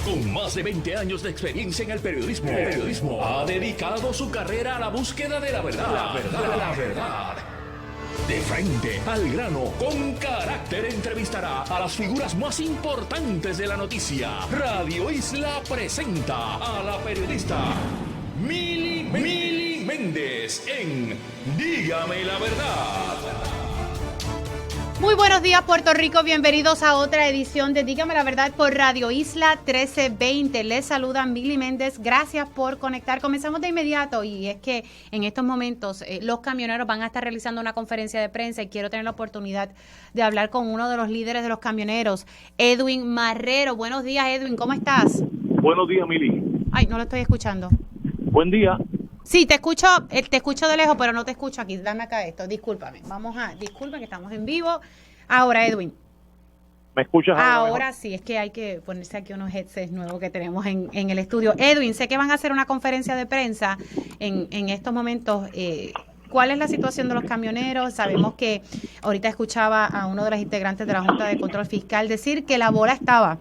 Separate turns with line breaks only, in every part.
Con más de 20 años de experiencia en el periodismo, ha dedicado su carrera a la búsqueda de la verdad. La verdad. De frente, al grano, con carácter, entrevistará a las figuras más importantes de la noticia. Radio Isla presenta a la periodista Mili Méndez en Dígame la Verdad.
Muy buenos días, Puerto Rico. Bienvenidos a otra edición de Dígame la Verdad por Radio Isla 1320. Les saluda Mili Méndez. Gracias por conectar. Comenzamos de inmediato y es que en estos momentos los camioneros van a estar realizando una conferencia de prensa y quiero tener la oportunidad de hablar con uno de los líderes de los camioneros, Edwin Marrero. Buenos días, Edwin. ¿Cómo estás?
Buenos días, Mili.
Ay, no lo estoy escuchando.
Buen día.
Sí, te escucho de lejos, pero no te escucho aquí. Dame acá esto, discúlpame. Disculpen que estamos en vivo. Ahora, Edwin.
¿Me escuchas
ahora? Sí, es que hay que ponerse aquí unos headsets nuevos que tenemos en el estudio. Edwin, sé que van a hacer una conferencia de prensa en estos momentos. ¿Cuál es la situación de los camioneros? Sabemos que ahorita escuchaba a uno de los integrantes de la Junta de Control Fiscal decir que la bola estaba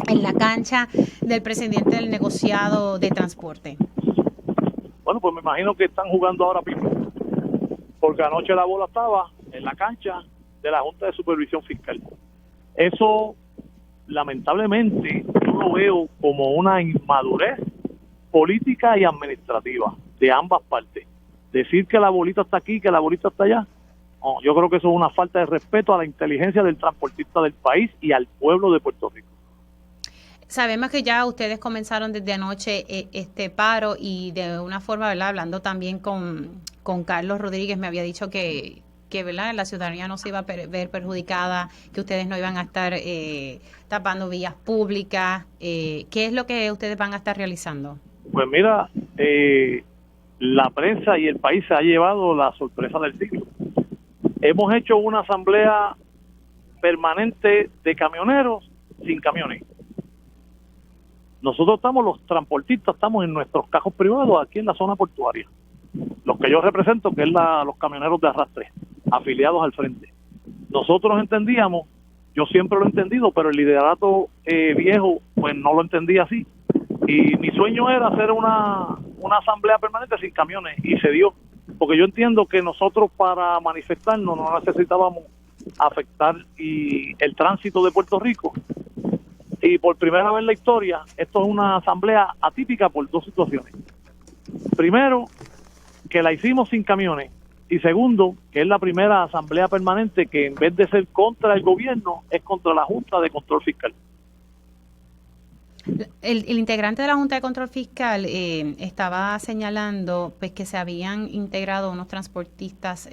en la cancha del presidente del negociado de transporte.
Bueno, pues me imagino que están jugando ahora mismo, porque anoche la bola estaba en la cancha de la Junta de Supervisión Fiscal. Eso, lamentablemente, yo lo veo como una inmadurez política y administrativa de ambas partes. Decir que la bolita está aquí, que la bolita está allá, no, yo creo que eso es una falta de respeto a la inteligencia del transportista del país y al pueblo de Puerto Rico.
Sabemos que ya ustedes comenzaron desde anoche este paro y de una forma, ¿verdad? Hablando también con Carlos Rodríguez, me había dicho que ¿verdad? La ciudadanía no se iba a ver perjudicada, que ustedes no iban a estar tapando vías públicas. ¿Qué es lo que ustedes van a estar realizando?
Pues mira, la prensa y el país se ha llevado la sorpresa del siglo. Hemos hecho una asamblea permanente de camioneros sin camiones. Nosotros los transportistas estamos en nuestros cajos privados aquí en la zona portuaria. Los que yo represento, que es los camioneros de arrastre, afiliados al frente. Nosotros entendíamos, yo siempre lo he entendido, pero el liderato viejo, pues no lo entendía así. Y mi sueño era hacer una asamblea permanente sin camiones, y se dio. Porque yo entiendo que nosotros para manifestarnos no necesitábamos afectar el tránsito de Puerto Rico. Y por primera vez en la historia, esto es una asamblea atípica por dos situaciones. Primero, que la hicimos sin camiones. Y segundo, que es la primera asamblea permanente que en vez de ser contra el gobierno, es contra la Junta de Control Fiscal.
El integrante de la Junta de Control Fiscal estaba señalando pues que se habían integrado unos transportistas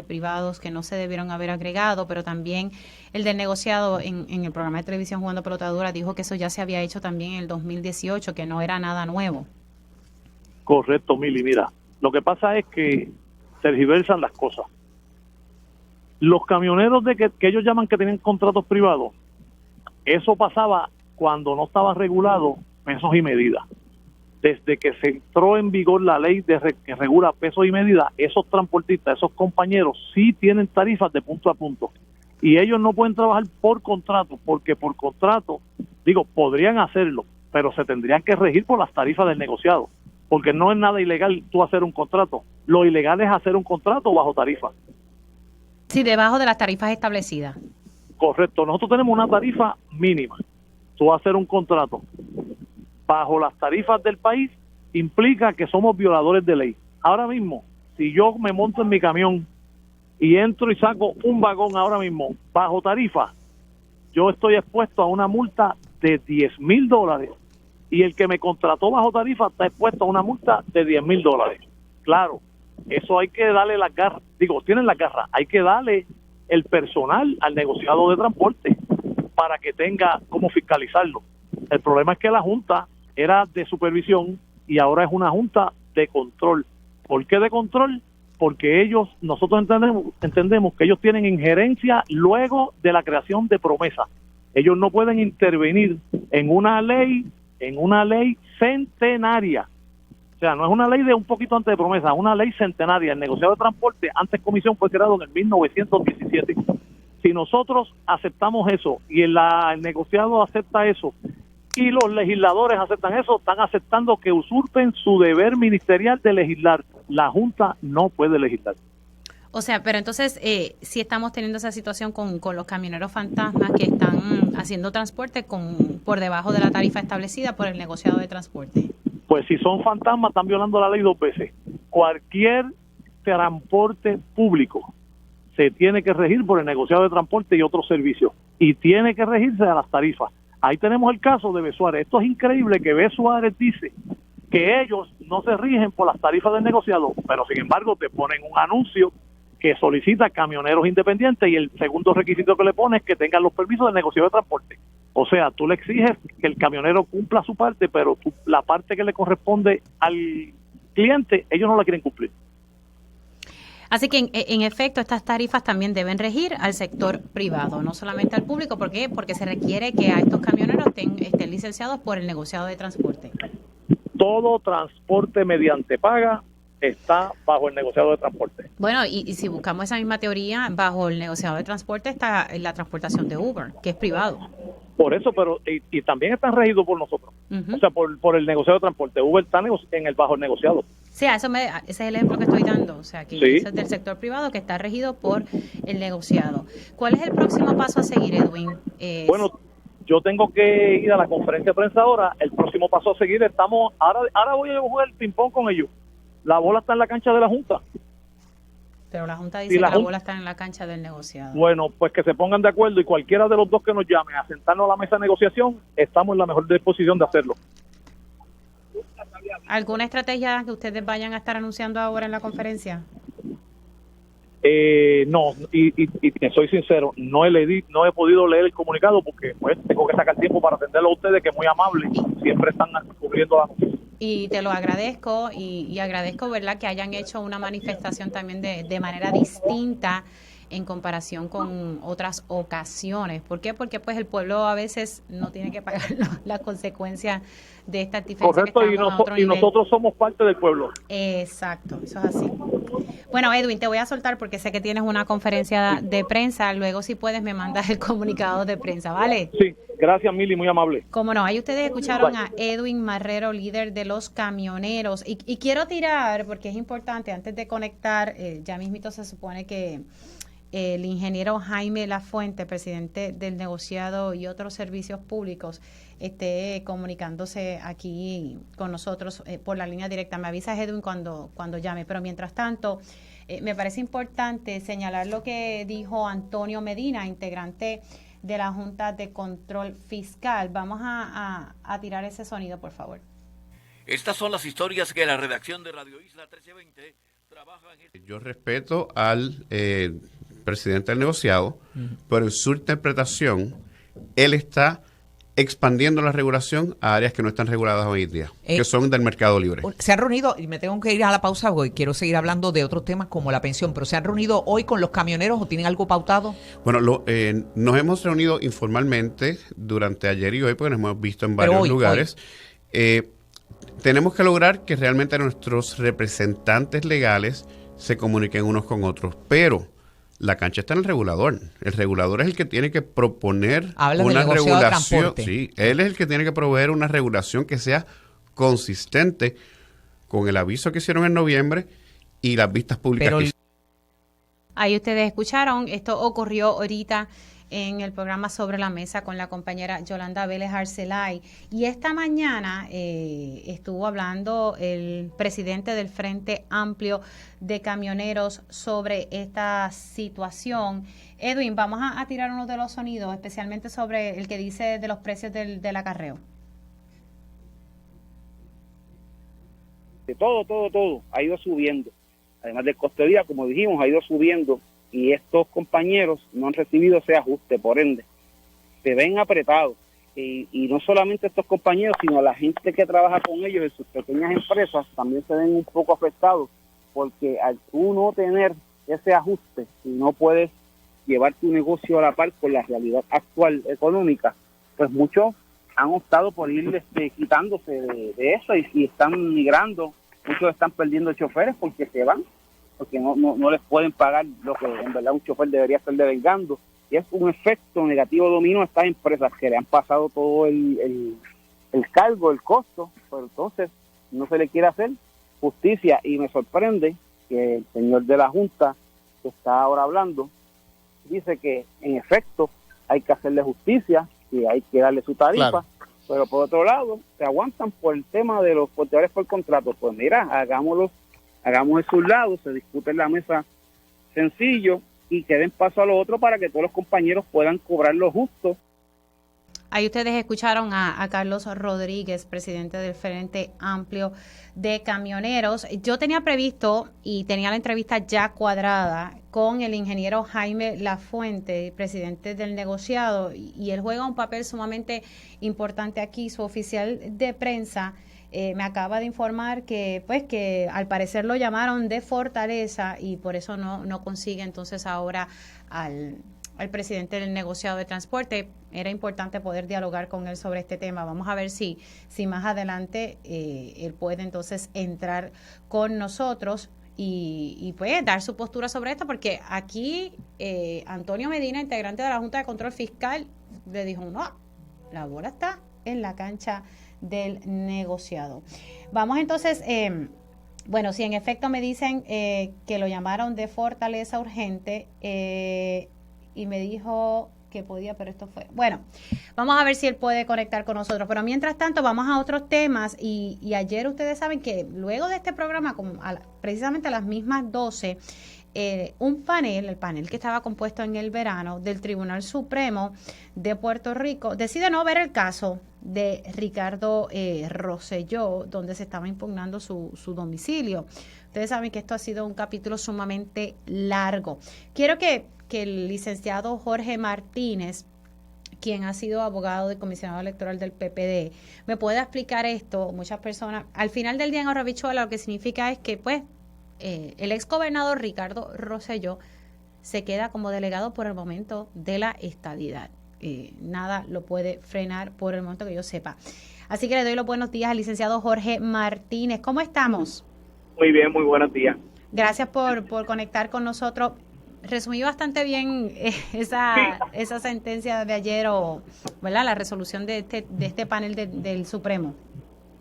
privados que no se debieron haber agregado, pero también el del negociado en el programa de televisión Jugando Pelotadura dijo que eso ya se había hecho también en el 2018, que no era nada nuevo.
Correcto, Mili. Mira, lo que pasa es que tergiversan las cosas. Los camioneros que ellos llaman que tienen contratos privados, eso pasaba cuando no estaba regulado pesos y medidas. Desde que se entró en vigor la ley que regula pesos y medidas, esos transportistas, esos compañeros sí tienen tarifas de punto a punto. Y ellos no pueden trabajar por contrato, porque por contrato, podrían hacerlo, pero se tendrían que regir por las tarifas del negociado, porque no es nada ilegal tú hacer un contrato. Lo ilegal es hacer un contrato bajo tarifa.
Sí, debajo de las tarifas establecidas.
Correcto. Nosotros tenemos una tarifa mínima. Tú hacer un contrato bajo las tarifas del país implica que somos violadores de ley. Ahora mismo, si yo me monto en mi camión y entro y saco un vagón ahora mismo bajo tarifa, yo estoy expuesto a una multa de $10,000 y el que me contrató bajo tarifa está expuesto a una multa de $10,000. Claro, eso hay que darle las garras, tienen las garras, hay que darle el personal al negociado de transporte para que tenga cómo fiscalizarlo. El problema es que la Junta era de supervisión y ahora es una Junta de control. ¿Por qué de control? Porque nosotros entendemos que ellos tienen injerencia luego de la creación de promesas. Ellos no pueden intervenir en una ley centenaria. O sea, no es una ley de un poquito antes de promesa, es una ley centenaria. El negociado de transporte, antes comisión, fue creado en el 1917. Si nosotros aceptamos eso y el negociado acepta eso y los legisladores aceptan eso, están aceptando que usurpen su deber ministerial de legislar. La Junta no puede legislar.
O sea, pero entonces, si estamos teniendo esa situación con los camioneros fantasmas que están haciendo transporte por debajo de la tarifa establecida por el negociado de transporte.
Pues si son fantasmas, están violando la ley 2 veces. Cualquier transporte público se tiene que regir por el negociado de transporte y otros servicios, y tiene que regirse a las tarifas. Ahí tenemos el caso de B. Suárez. Esto es increíble que B. Suárez dice que ellos no se rigen por las tarifas del negociado, pero sin embargo te ponen un anuncio que solicita camioneros independientes y el segundo requisito que le pone es que tengan los permisos del negociado de transporte. O sea, tú le exiges que el camionero cumpla su parte, pero la parte que le corresponde al cliente, ellos no la quieren cumplir.
Así que, en efecto, estas tarifas también deben regir al sector privado, no solamente al público. ¿Por qué? Porque se requiere que a estos camioneros estén licenciados por el negociado de transporte. Todo
transporte mediante paga está bajo el negociado de transporte.
Bueno, y si buscamos esa misma teoría, bajo el negociado de transporte está la transportación de Uber, que es privado.
Por eso, pero y también están regidos por nosotros. O sea, por el negociado de transporte. Uber está bajo el negociado.
Sí, ese es el ejemplo que estoy dando. O sea, que
sí.
Eso es del sector privado que está regido por el negociado. ¿Cuál es el próximo paso a seguir, Edwin?
Bueno, yo tengo que ir a la conferencia de prensa ahora. El próximo paso a seguir, ahora voy a jugar el ping-pong con ellos. La bola está en la cancha de la Junta.
Pero la Junta dice que la bola está en la cancha del negociado.
Bueno, pues que se pongan de acuerdo y cualquiera de los dos que nos llame a sentarnos a la mesa de negociación, estamos en la mejor disposición de hacerlo.
¿Alguna estrategia que ustedes vayan a estar anunciando ahora en la conferencia?
No, y soy sincero, no he podido leer el comunicado porque pues tengo que sacar tiempo para atenderlo a ustedes, que es muy amable y siempre están cubriendo la noticia.
Y te lo agradezco y agradezco, ¿verdad?, que hayan hecho una manifestación también de manera distinta en comparación con otras ocasiones. ¿Por qué? Porque pues el pueblo a veces no tiene que pagar las consecuencias de esta diferencia.
Correcto, y nosotros somos parte del pueblo.
Exacto, eso es así. Bueno, Edwin, te voy a soltar porque sé que tienes una conferencia de prensa. Luego, si puedes, me mandas el comunicado de prensa, ¿vale?
Sí, gracias, Mili, muy amable.
Cómo no, ahí ustedes escucharon a Edwin Marrero, líder de los camioneros. Y quiero tirar, porque es importante, antes de conectar, ya mismito se supone que el ingeniero Jaime Lafuente, presidente del negociado y otros servicios públicos, esté comunicándose aquí con nosotros por la línea directa. Me avisas, Edwin, cuando llame. Pero mientras tanto, me parece importante señalar lo que dijo Antonio Medina, integrante de la Junta de Control Fiscal. Vamos a tirar ese sonido, por favor.
Estas son las historias que la redacción de Radio Isla 1320 trabaja en...
Yo respeto al presidente del negociado, pero en su interpretación, él está expandiendo la regulación a áreas que no están reguladas hoy en día, que son del mercado libre.
Se han reunido, y me tengo que ir a la pausa porque quiero seguir hablando de otros temas como la pensión, pero ¿se han reunido hoy con los camioneros o tienen algo pautado?
Bueno, nos hemos reunido informalmente durante ayer y hoy, porque nos hemos visto en varios lugares. Tenemos que lograr que realmente nuestros representantes legales se comuniquen unos con otros, pero la cancha está en el regulador. El regulador es el que tiene que proponer una regulación. Sí, él es el que tiene que proveer una regulación que sea consistente con el aviso que hicieron en noviembre y las vistas públicas.
Ahí ustedes escucharon, esto ocurrió ahorita en el programa Sobre la Mesa con la compañera Yolanda Vélez Arcelay. Y esta mañana estuvo hablando el presidente del Frente Amplio de Camioneros sobre esta situación. Edwin, vamos a tirar uno de los sonidos, especialmente sobre el que dice de los precios del acarreo.
De todo ha ido subiendo. Además del costo de vida, como dijimos, ha ido subiendo. Y estos compañeros no han recibido ese ajuste, por ende, se ven apretados. Y no solamente estos compañeros, sino la gente que trabaja con ellos en sus pequeñas empresas también se ven un poco afectados, porque al tú no tener ese ajuste y no puedes llevar tu negocio a la par con la realidad actual económica, pues muchos han optado por ir quitándose de eso y están migrando. Muchos están perdiendo choferes porque se van, porque no les pueden pagar lo que en verdad un chofer debería estar devengando. Y es un efecto negativo dominó a estas empresas que le han pasado todo el cargo, el costo, pero entonces no se le quiere hacer justicia. Y me sorprende que el señor de la Junta, que está ahora hablando, dice que en efecto hay que hacerle justicia, que hay que darle su tarifa, claro. Pero por otro lado se aguantan por el tema de los porteadores por contrato. Pues mira, hagamos esos lados, se discute en la mesa sencillo y que den paso a lo otro para que todos los compañeros puedan cobrar lo justo.
Ahí ustedes escucharon a Carlos Rodríguez, presidente del Frente Amplio de Camioneros. Yo tenía previsto y tenía la entrevista ya cuadrada con el ingeniero Jaime Lafuente, presidente del negociado, y él juega un papel sumamente importante aquí. Su oficial de prensa me acaba de informar que al parecer lo llamaron de Fortaleza y por eso no consigue entonces ahora al presidente del negociado de transporte. Era importante poder dialogar con él sobre este tema. Vamos a ver si más adelante él puede entonces entrar con nosotros y puede dar su postura sobre esto, porque aquí Antonio Medina, integrante de la Junta de Control Fiscal, le dijo, no, la bola está en la cancha del negociado. Vamos entonces, bueno, si en efecto me dicen que lo llamaron de Fortaleza urgente, y me dijo que podía, pero esto fue... Bueno, vamos a ver si él puede conectar con nosotros. Pero mientras tanto, vamos a otros temas. Y ayer ustedes saben que luego de este programa, precisamente a las mismas 12, el panel que estaba compuesto en el verano del Tribunal Supremo de Puerto Rico, decide no ver el caso de Ricardo Rosselló, donde se estaba impugnando su domicilio. Ustedes saben que esto ha sido un capítulo sumamente largo. Quiero que el licenciado Jorge Martínez, quien ha sido abogado del comisionado electoral del PPD, me pueda explicar esto. Muchas personas, al final del día en Arrabichuela, lo que significa es que el ex gobernador Ricardo Rosselló se queda como delegado por el momento de la estadidad. Nada lo puede frenar por el momento que yo sepa. Así que le doy los buenos días al licenciado Jorge Martínez. ¿Cómo estamos?
Muy bien, muy buenos días.
Gracias por conectar con nosotros. Resumí bastante bien esa sentencia de ayer, ¿verdad? La resolución de este panel del Supremo.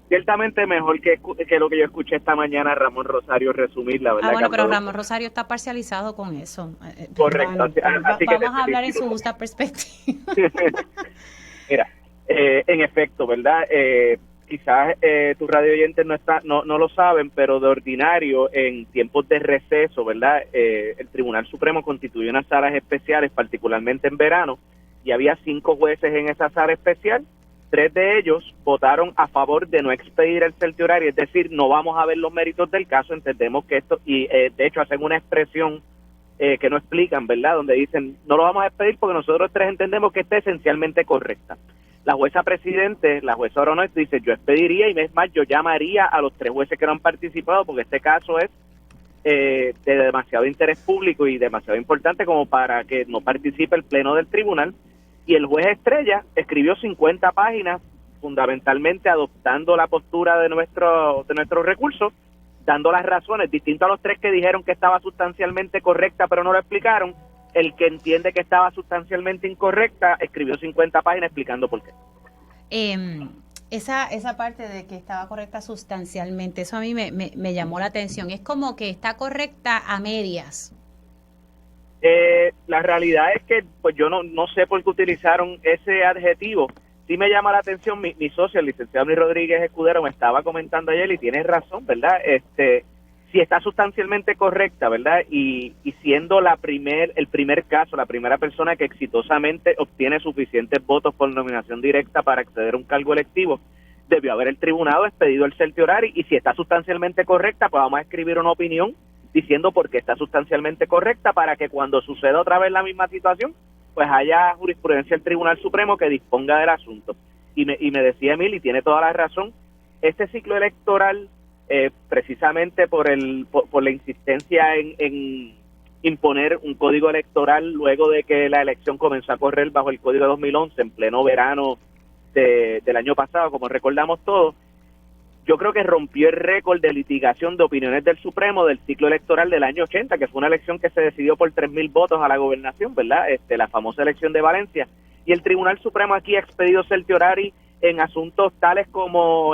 Ciertamente mejor que lo que yo escuché esta mañana a Ramón Rosario resumirla, ¿verdad?
Bueno, pero Ramón Rosario está parcializado con eso.
Correcto.
Vamos a hablar en su justa perspectiva.
Mira, en efecto, ¿verdad? Quizás tus radio oyentes no lo saben, pero de ordinario, en tiempos de receso, ¿verdad? El Tribunal Supremo constituye unas salas especiales, particularmente en verano, y había 5 jueces en esa sala especial. 3 de ellos votaron a favor de no expedir el certiorario, es decir, no vamos a ver los méritos del caso, entendemos que esto, y de hecho hacen una expresión que no explican, ¿verdad? Donde dicen, no lo vamos a expedir porque nosotros 3 entendemos que está esencialmente correcta. La jueza presidente, la jueza Oronoz, dice, yo expediría y es más, yo llamaría a los 3 jueces que no han participado porque este caso es de demasiado interés público y demasiado importante como para que no participe el pleno del tribunal. Y el juez Estrella escribió 50 páginas, fundamentalmente adoptando la postura de nuestros recursos, dando las razones, distinto a los 3 que dijeron que estaba sustancialmente correcta pero no lo explicaron. El que entiende que estaba sustancialmente incorrecta escribió 50 páginas explicando por qué.
Esa parte de que estaba correcta sustancialmente, eso a mí me llamó la atención. Es como que está correcta a medias.
La realidad es que pues yo no sé por qué utilizaron ese adjetivo. Sí me llama la atención, mi socio, el licenciado Luis Rodríguez Escudero, me estaba comentando ayer y tiene razón, ¿verdad? Si está sustancialmente correcta, ¿verdad? Y siendo el primer caso, la primera persona que exitosamente obtiene suficientes votos por nominación directa para acceder a un cargo electivo, debió haber el tribunal expedido el certiorari, y si está sustancialmente correcta, pues vamos a escribir una opinión diciendo por qué está sustancialmente correcta para que cuando suceda otra vez la misma situación, pues haya jurisprudencia del Tribunal Supremo que disponga del asunto. Y me decía Emil, y tiene toda la razón, este ciclo electoral, precisamente por la insistencia en imponer un código electoral luego de que la elección comenzó a correr bajo el Código de 2011 en pleno verano del año pasado, como recordamos todos, yo creo que rompió el récord de litigación de opiniones del Supremo del ciclo electoral del año 80, que fue una elección que se decidió por 3,000 votos a la gobernación, ¿verdad? La famosa elección de Valencia. Y el Tribunal Supremo aquí ha expedido certiorari en asuntos tales como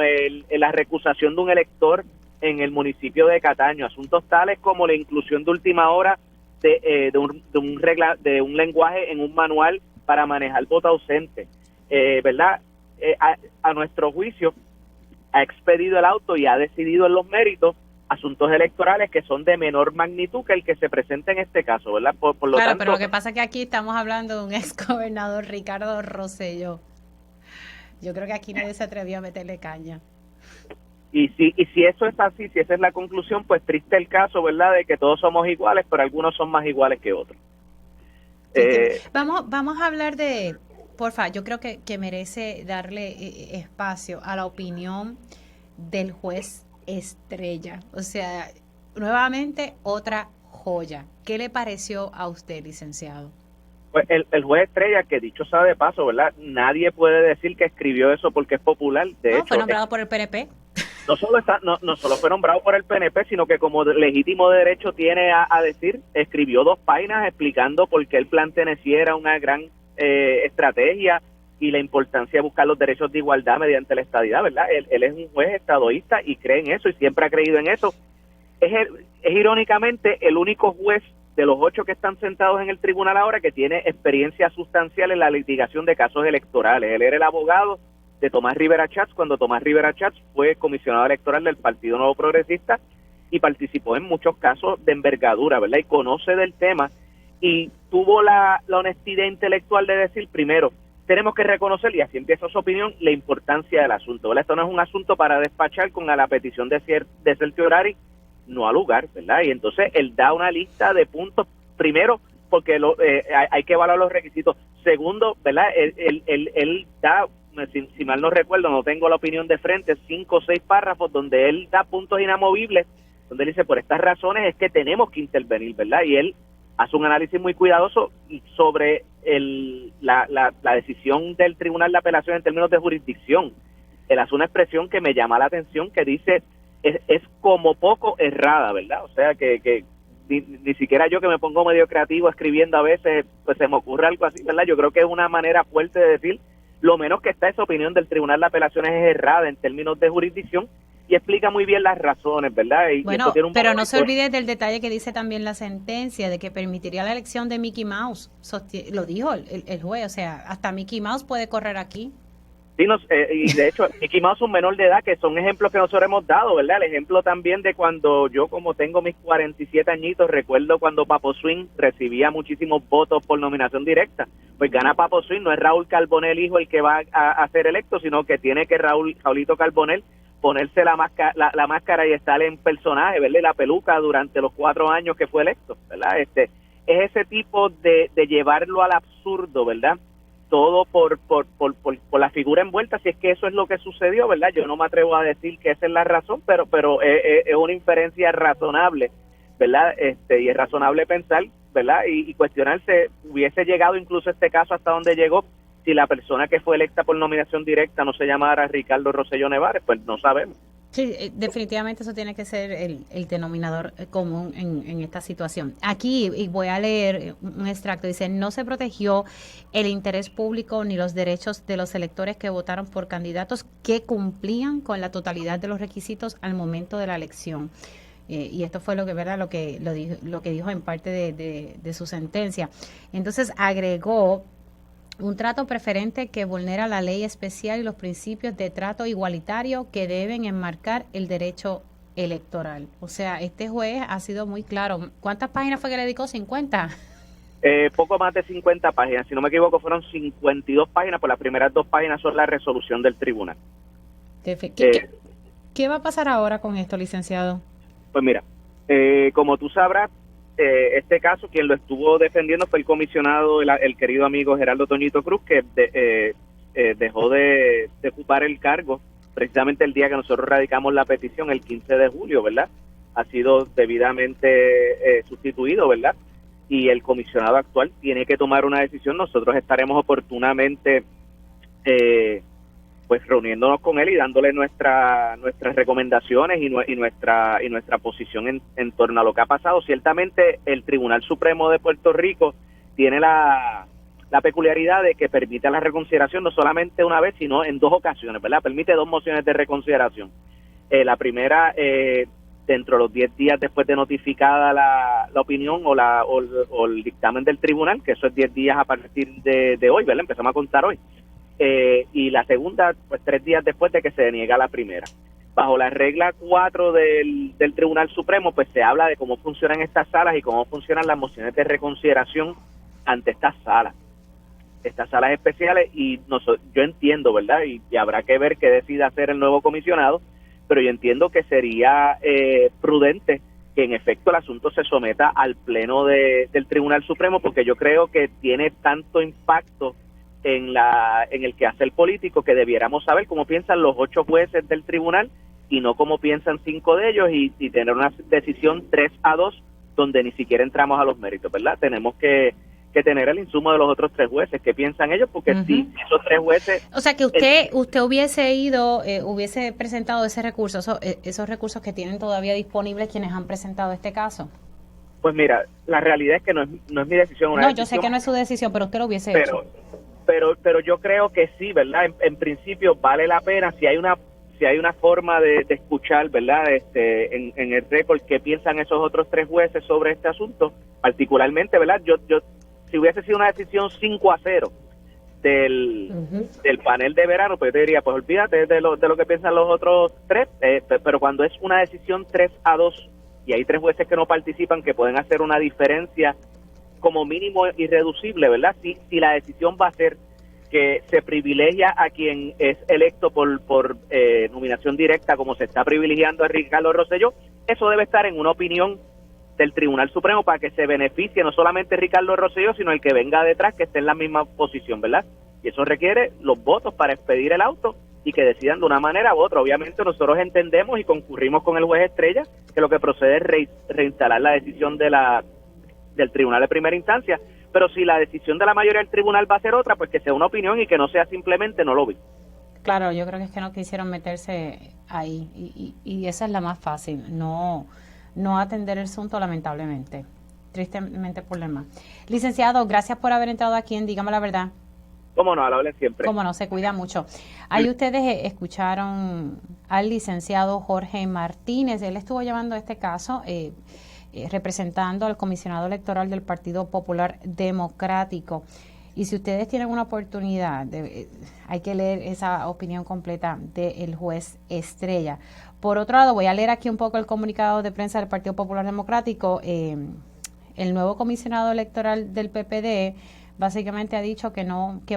la recusación de un elector en el municipio de Cataño, asuntos tales como la inclusión de última hora de un lenguaje en un manual para manejar voto ausente, ¿verdad? A nuestro juicio ha expedido el auto y ha decidido en los méritos asuntos electorales que son de menor magnitud que el que se presenta en este caso, ¿verdad? Por lo
claro,
tanto,
pero lo que pasa es que aquí estamos hablando de un ex gobernador, Ricardo Rosselló. Yo creo que aquí nadie se atrevió a meterle caña.
Y si eso es así, si esa es la conclusión, pues triste el caso, ¿verdad? De que todos somos iguales, pero algunos son más iguales que otros.
Sí, vamos a hablar de, porfa, yo creo que merece darle espacio a la opinión del juez Estrella. O sea, nuevamente otra joya. ¿Qué le pareció a usted, licenciado?
Pues el juez Estrella, que dicho sea de paso, ¿verdad? Nadie puede decir que escribió eso porque es popular. De hecho,
fue nombrado por el PNP.
No solo fue nombrado por el PNP, sino que como legítimo derecho tiene a decir, escribió 2 páginas explicando por qué el plan Tennessee era una gran estrategia y la importancia de buscar los derechos de igualdad mediante la estadidad, ¿verdad? Él es un juez estadoísta y cree en eso y siempre ha creído en eso. Es irónicamente el único juez de los 8 que están sentados en el tribunal ahora que tiene experiencia sustancial en la litigación de casos electorales. Él era el abogado de Tomás Rivera Chats cuando Tomás Rivera Chats fue comisionado electoral del Partido Nuevo Progresista y participó en muchos casos de envergadura, ¿verdad? Y conoce del tema y tuvo la honestidad intelectual de decir, primero, tenemos que reconocer, y así empieza su opinión, la importancia del asunto, ¿verdad? Esto no es un asunto para despachar con la petición de Sergio Orari, no al lugar, ¿verdad? Y entonces él da una lista de puntos, primero, porque hay que evaluar los requisitos. Segundo, ¿verdad? Él da, si mal no recuerdo, no tengo la opinión de frente, 5 o 6 párrafos donde él da puntos inamovibles, donde él dice, por estas razones es que tenemos que intervenir, ¿verdad? Y él hace un análisis muy cuidadoso sobre la decisión del Tribunal de Apelación en términos de jurisdicción. Él hace una expresión que me llama la atención, que dice, es como poco errada, ¿verdad? O sea, que ni siquiera yo que me pongo medio creativo escribiendo a veces, pues se me ocurre algo así, ¿verdad? Yo creo que es una manera fuerte de decir, lo menos que está esa opinión del Tribunal de Apelaciones es errada en términos de jurisdicción y explica muy bien las razones, ¿verdad?
Bueno, pero no se olvide del detalle que dice también la sentencia de que permitiría la elección de Mickey Mouse. Lo dijo el juez, o sea, hasta Mickey Mouse puede correr aquí.
Sí, y de hecho, Mickey Mouse es un menor de edad, que son ejemplos que nosotros hemos dado, ¿verdad? El ejemplo también de cuando yo, como tengo mis 47 añitos, recuerdo cuando Papo Swing recibía muchísimos votos por nominación directa. Pues gana Papo Swing, no es Raúl Carbonell hijo el que va a ser electo, sino que tiene que Raulito Carbonell ponerse la máscara y estar en personaje, ¿verdad? La peluca durante los 4 años que fue electo, ¿verdad? Es ese tipo de llevarlo al absurdo, ¿verdad? Todo por la figura envuelta, si es que eso es lo que sucedió, ¿verdad? Yo no me atrevo a decir que esa es la razón, pero es una inferencia razonable, ¿verdad? Y es razonable pensar, ¿verdad? Y cuestionarse, hubiese llegado incluso este caso hasta donde llegó, si la persona que fue electa por nominación directa no se llamara Ricardo Rosselló Nevares, pues no sabemos.
Sí, definitivamente eso tiene que ser el denominador común en esta situación. Aquí, y voy a leer un extracto, dice, no se protegió el interés público ni los derechos de los electores que votaron por candidatos que cumplían con la totalidad de los requisitos al momento de la elección. Y esto fue lo que dijo en parte de su sentencia. Entonces agregó un trato preferente que vulnera la ley especial y los principios de trato igualitario que deben enmarcar el derecho electoral. O sea, este juez ha sido muy claro. ¿Cuántas páginas fue que le dedicó? ¿50?
Poco más de 50 páginas. Si no me equivoco, fueron 52 páginas. Pues las primeras 2 páginas son la resolución del tribunal.
¿Qué va a pasar ahora con esto, licenciado?
Pues mira, como tú sabrás, este caso, quien lo estuvo defendiendo fue el comisionado, el querido amigo Gerardo Toñito Cruz, que dejó de ocupar el cargo precisamente el día que nosotros radicamos la petición, el 15 de julio, ¿verdad? Ha sido debidamente sustituido, ¿verdad? Y el comisionado actual tiene que tomar una decisión. Nosotros estaremos oportunamente pues reuniéndonos con él y dándole nuestras recomendaciones y nuestra posición en torno a lo que ha pasado. Ciertamente el Tribunal Supremo de Puerto Rico tiene la la peculiaridad de que permite la reconsideración no solamente una vez, sino en 2 ocasiones, ¿verdad? Permite 2 mociones de reconsideración. La primera, dentro de los 10 días después de notificada la opinión o el dictamen del tribunal, que eso es 10 días a partir de hoy, ¿verdad? Empezamos a contar hoy. Y la segunda, pues 3 días después de que se deniega la primera. Bajo la regla 4 del Tribunal Supremo, pues se habla de cómo funcionan estas salas y cómo funcionan las mociones de reconsideración ante estas salas especiales, y yo entiendo, ¿verdad? Y habrá que ver qué decida hacer el nuevo comisionado, pero yo entiendo que sería prudente que en efecto el asunto se someta al pleno del Tribunal Supremo, porque yo creo que tiene tanto impacto en el quehacer político que debiéramos saber cómo piensan los 8 jueces del tribunal y no cómo piensan 5 de ellos, y tener una decisión 3-2 donde ni siquiera entramos a los méritos, ¿verdad? Tenemos que tener el insumo de los otros 3 jueces, qué piensan ellos, porque si esos 3 jueces...
O sea, que usted hubiese ido, hubiese presentado ese recurso, esos recursos que tienen todavía disponibles quienes han presentado este caso.
Pues mira, la realidad es que no es mi decisión.
Yo sé que no es su decisión, pero usted lo hubiese hecho.
Pero yo creo que sí, ¿verdad? En principio vale la pena, si hay una forma de escuchar, ¿verdad? En el récord qué piensan esos otros 3 jueces sobre este asunto, particularmente, ¿verdad? Yo si hubiese sido una decisión 5-0 del panel de verano, pues yo te diría, pues olvídate de lo que piensan los otros 3, pero cuando es una decisión 3-2 y hay 3 jueces que no participan, que pueden hacer una diferencia como mínimo irreducible, ¿verdad? Si la decisión va a ser que se privilegia a quien es electo por nominación directa, como se está privilegiando a Ricardo Rosselló, eso debe estar en una opinión del Tribunal Supremo para que se beneficie no solamente Ricardo Rosselló, sino el que venga detrás, que esté en la misma posición, ¿verdad? Y eso requiere los votos para expedir el auto y que decidan de una manera u otra. Obviamente nosotros entendemos y concurrimos con el juez Estrella que lo que procede es reinstalar la decisión del Tribunal de Primera Instancia, pero si la decisión de la mayoría del tribunal va a ser otra, pues que sea una opinión y que no sea simplemente no lo vi.
Claro, yo creo que es que no quisieron meterse ahí y esa es la más fácil, no atender el asunto, lamentablemente, tristemente por demás. Licenciado, gracias por haber entrado aquí en Dígame la Verdad.
Cómo no, hablen siempre.
Cómo no, se cuida mucho. Ahí ustedes escucharon al licenciado Jorge Martínez, él estuvo llevando este caso, representando al comisionado electoral del Partido Popular Democrático. Y si ustedes tienen una oportunidad, hay que leer esa opinión completa del juez Estrella. Por otro lado, voy a leer aquí un poco el comunicado de prensa del Partido Popular Democrático. El nuevo comisionado electoral del PPD básicamente ha dicho que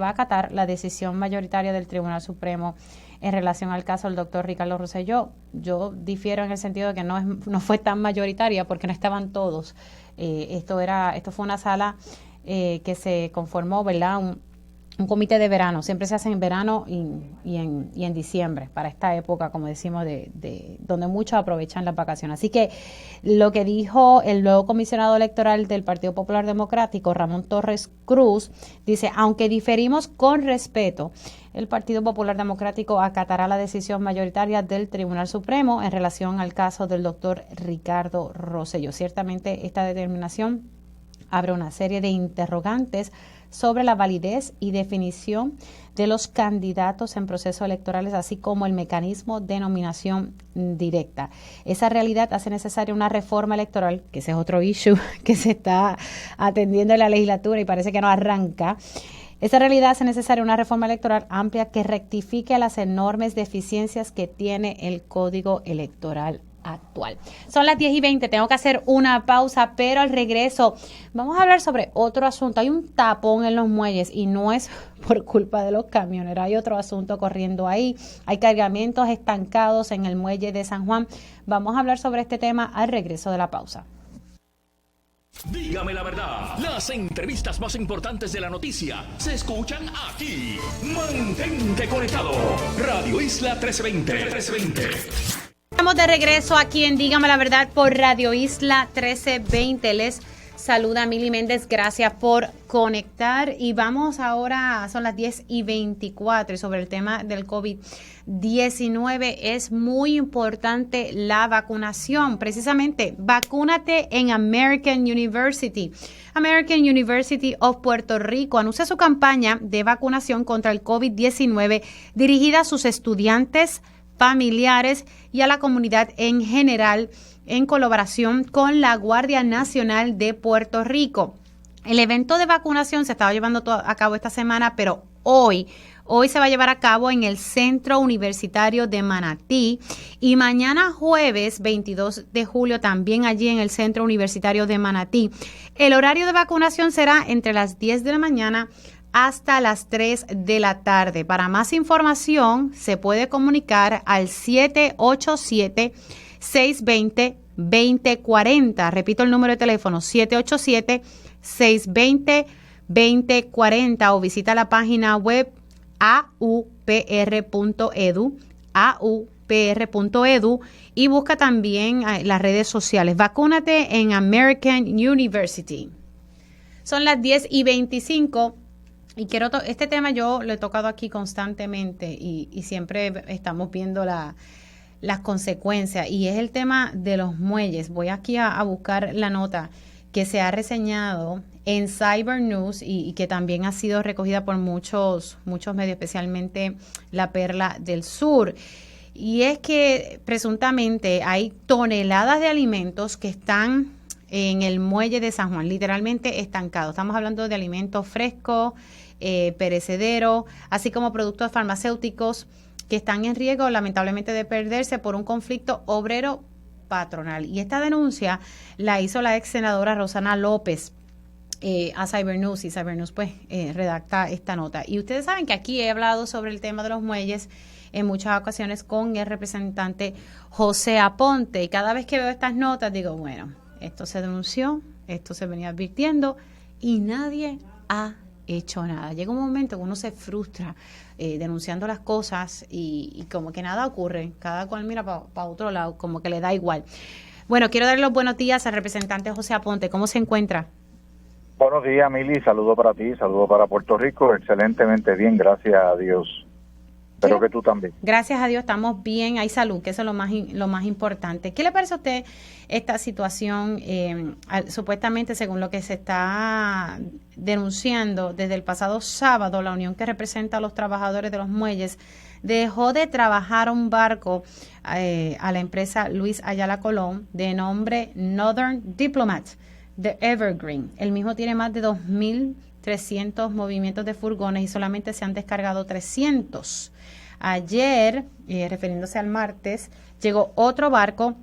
va a acatar la decisión mayoritaria del Tribunal Supremo en relación al caso del doctor Ricardo Rosselló. Yo difiero en el sentido de que no fue tan mayoritaria porque no estaban todos. Esto fue una sala que se conformó, ¿verdad? Un comité de verano, siempre se hace en verano y en diciembre, para esta época, como decimos, de donde muchos aprovechan las vacaciones. Así que lo que dijo el nuevo comisionado electoral del Partido Popular Democrático, Ramón Torres Cruz, dice, aunque diferimos con respeto, el Partido Popular Democrático acatará la decisión mayoritaria del Tribunal Supremo en relación al caso del doctor Ricardo Rosselló. Ciertamente esta determinación abre una serie de interrogantes sobre la validez y definición de los candidatos en procesos electorales, así como el mecanismo de nominación directa. Esa realidad hace necesaria una reforma electoral, que ese es otro issue que se está atendiendo en la legislatura y parece que no arranca. Esa realidad hace necesaria una reforma electoral amplia que rectifique las enormes deficiencias que tiene el Código Electoral actual. Son las 10:20, tengo que hacer una pausa, pero al regreso vamos a hablar sobre otro asunto. Hay un tapón en los muelles y no es por culpa de los camioneros, hay otro asunto corriendo ahí, hay cargamentos estancados en el muelle de San Juan. Vamos a hablar sobre este tema al regreso de la pausa.
Dígame la verdad, las entrevistas más importantes de la noticia se escuchan aquí. Mantente conectado. Radio Isla 1320. Estamos
de regreso aquí en Dígame la Verdad por Radio Isla 1320. Les saluda Mili Méndez, gracias por conectar y vamos ahora, son las 10:24 sobre el tema del COVID-19. Es muy importante la vacunación, precisamente vacúnate en American University. American University of Puerto Rico anuncia su campaña de vacunación contra el COVID-19 dirigida a sus estudiantes, familiares y a la comunidad en general, en colaboración con la Guardia Nacional de Puerto Rico. El evento de vacunación se estaba llevando a cabo esta semana, pero hoy se va a llevar a cabo en el Centro Universitario de Manatí y mañana jueves 22 de julio también allí en el Centro Universitario de Manatí. El horario de vacunación será entre las 10 de la mañana hasta las 3 de la tarde. Para más información se puede comunicar al 787-620-2040. Repito el número de teléfono, 787-620-2040 o visita la página web aupr.edu y busca también las redes sociales. Vacúnate en American University. Son las 10:25 y quiero este tema yo lo he tocado aquí constantemente y siempre estamos viendo las consecuencias, y es el tema de los muelles. Voy aquí a buscar la nota que se ha reseñado en Cyber News y que también ha sido recogida por muchos medios, especialmente La Perla del Sur. Y es que presuntamente hay toneladas de alimentos que están en el muelle de San Juan, literalmente estancados. Estamos hablando de alimentos frescos, perecederos, así como productos farmacéuticos que están en riesgo, lamentablemente, de perderse por un conflicto obrero patronal. Y esta denuncia la hizo la ex senadora Rosana López a Cyber News, y Cyber News pues redacta esta nota. Y ustedes saben que aquí he hablado sobre el tema de los muelles en muchas ocasiones con el representante José Aponte, y cada vez que veo estas notas digo, bueno, esto se denunció, esto se venía advirtiendo y nadie ha hecho nada. Llega un momento que uno se frustra denunciando las cosas y como que nada ocurre, cada cual mira para otro lado, como que le da igual. Bueno, quiero darle los buenos días al representante José Aponte. ¿Cómo se encuentra?
Buenos días, Mili. Saludo para ti, saludo para Puerto Rico. Excelentemente bien, gracias a Dios. Espero que tú también.
Gracias a Dios estamos bien, hay salud, que eso es lo más importante. ¿Qué le parece a usted esta situación? Supuestamente, según lo que se está denunciando, desde el pasado sábado, la unión que representa a los trabajadores de los muelles dejó de trabajar un barco a la empresa Luis Ayala Colón de nombre Northern Diplomat de Evergreen. El mismo tiene más de 2.300 movimientos de furgones y solamente se han descargado 300. Ayer, refiriéndose al martes, llegó otro barco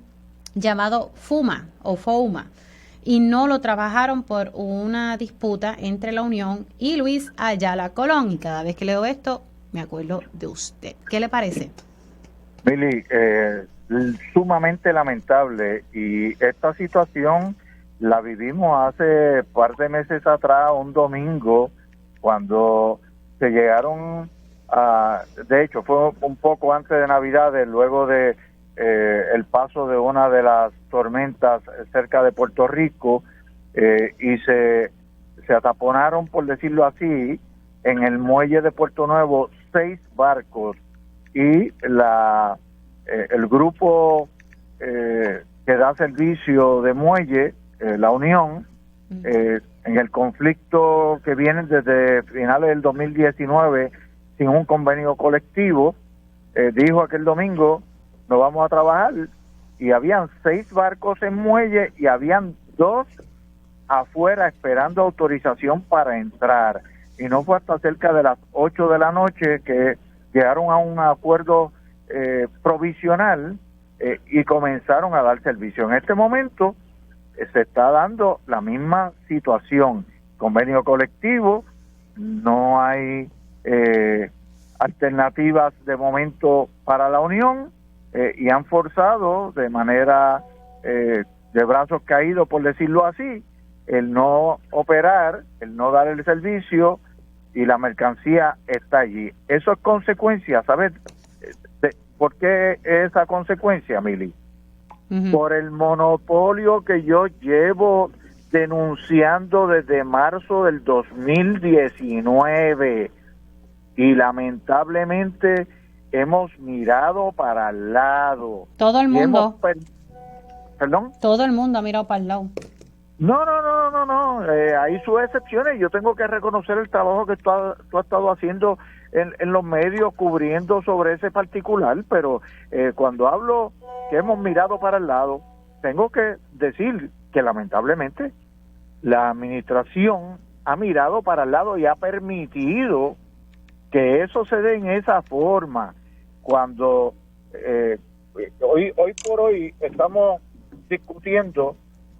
llamado Fouma y no lo trabajaron por una disputa entre la Unión y Luis Ayala Colón. Y cada vez que leo esto, me acuerdo de usted. ¿Qué le parece?
Mili, sumamente lamentable, y esta situación la vivimos hace par de meses atrás, un domingo, cuando se llegaron de hecho fue un poco antes de Navidades, luego de el paso de una de las tormentas cerca de Puerto Rico, y se ataponaron, por decirlo así, en el muelle de Puerto Nuevo 6 barcos, y el grupo que da servicio de muelle, la Unión, en el conflicto que viene desde finales del 2019 sin un convenio colectivo, dijo aquel domingo, no vamos a trabajar, y habían 6 barcos en muelle y habían 2 afuera esperando autorización para entrar, y no fue hasta cerca de las 8 de la noche que llegaron a un acuerdo provisional y comenzaron a dar servicio. En este momento se está dando la misma situación, convenio colectivo, no hay alternativas de momento para la Unión, y han forzado de manera de brazos caídos, por decirlo así, el no operar, el no dar el servicio, y la mercancía está allí. Eso es consecuencia, ¿sabes? ¿Por qué esa consecuencia, Mili? Por el monopolio que yo llevo denunciando desde marzo del 2019 y lamentablemente hemos mirado para el lado.
Todo el mundo.
¿Perdón?
Todo el mundo ha mirado para el lado.
No. Hay sus excepciones. Yo tengo que reconocer el trabajo que tú has estado haciendo en los medios cubriendo sobre ese particular, pero cuando hablo que hemos mirado para el lado, tengo que decir que lamentablemente la administración ha mirado para el lado y ha permitido que eso se dé en esa forma. Cuando hoy por hoy estamos discutiendo,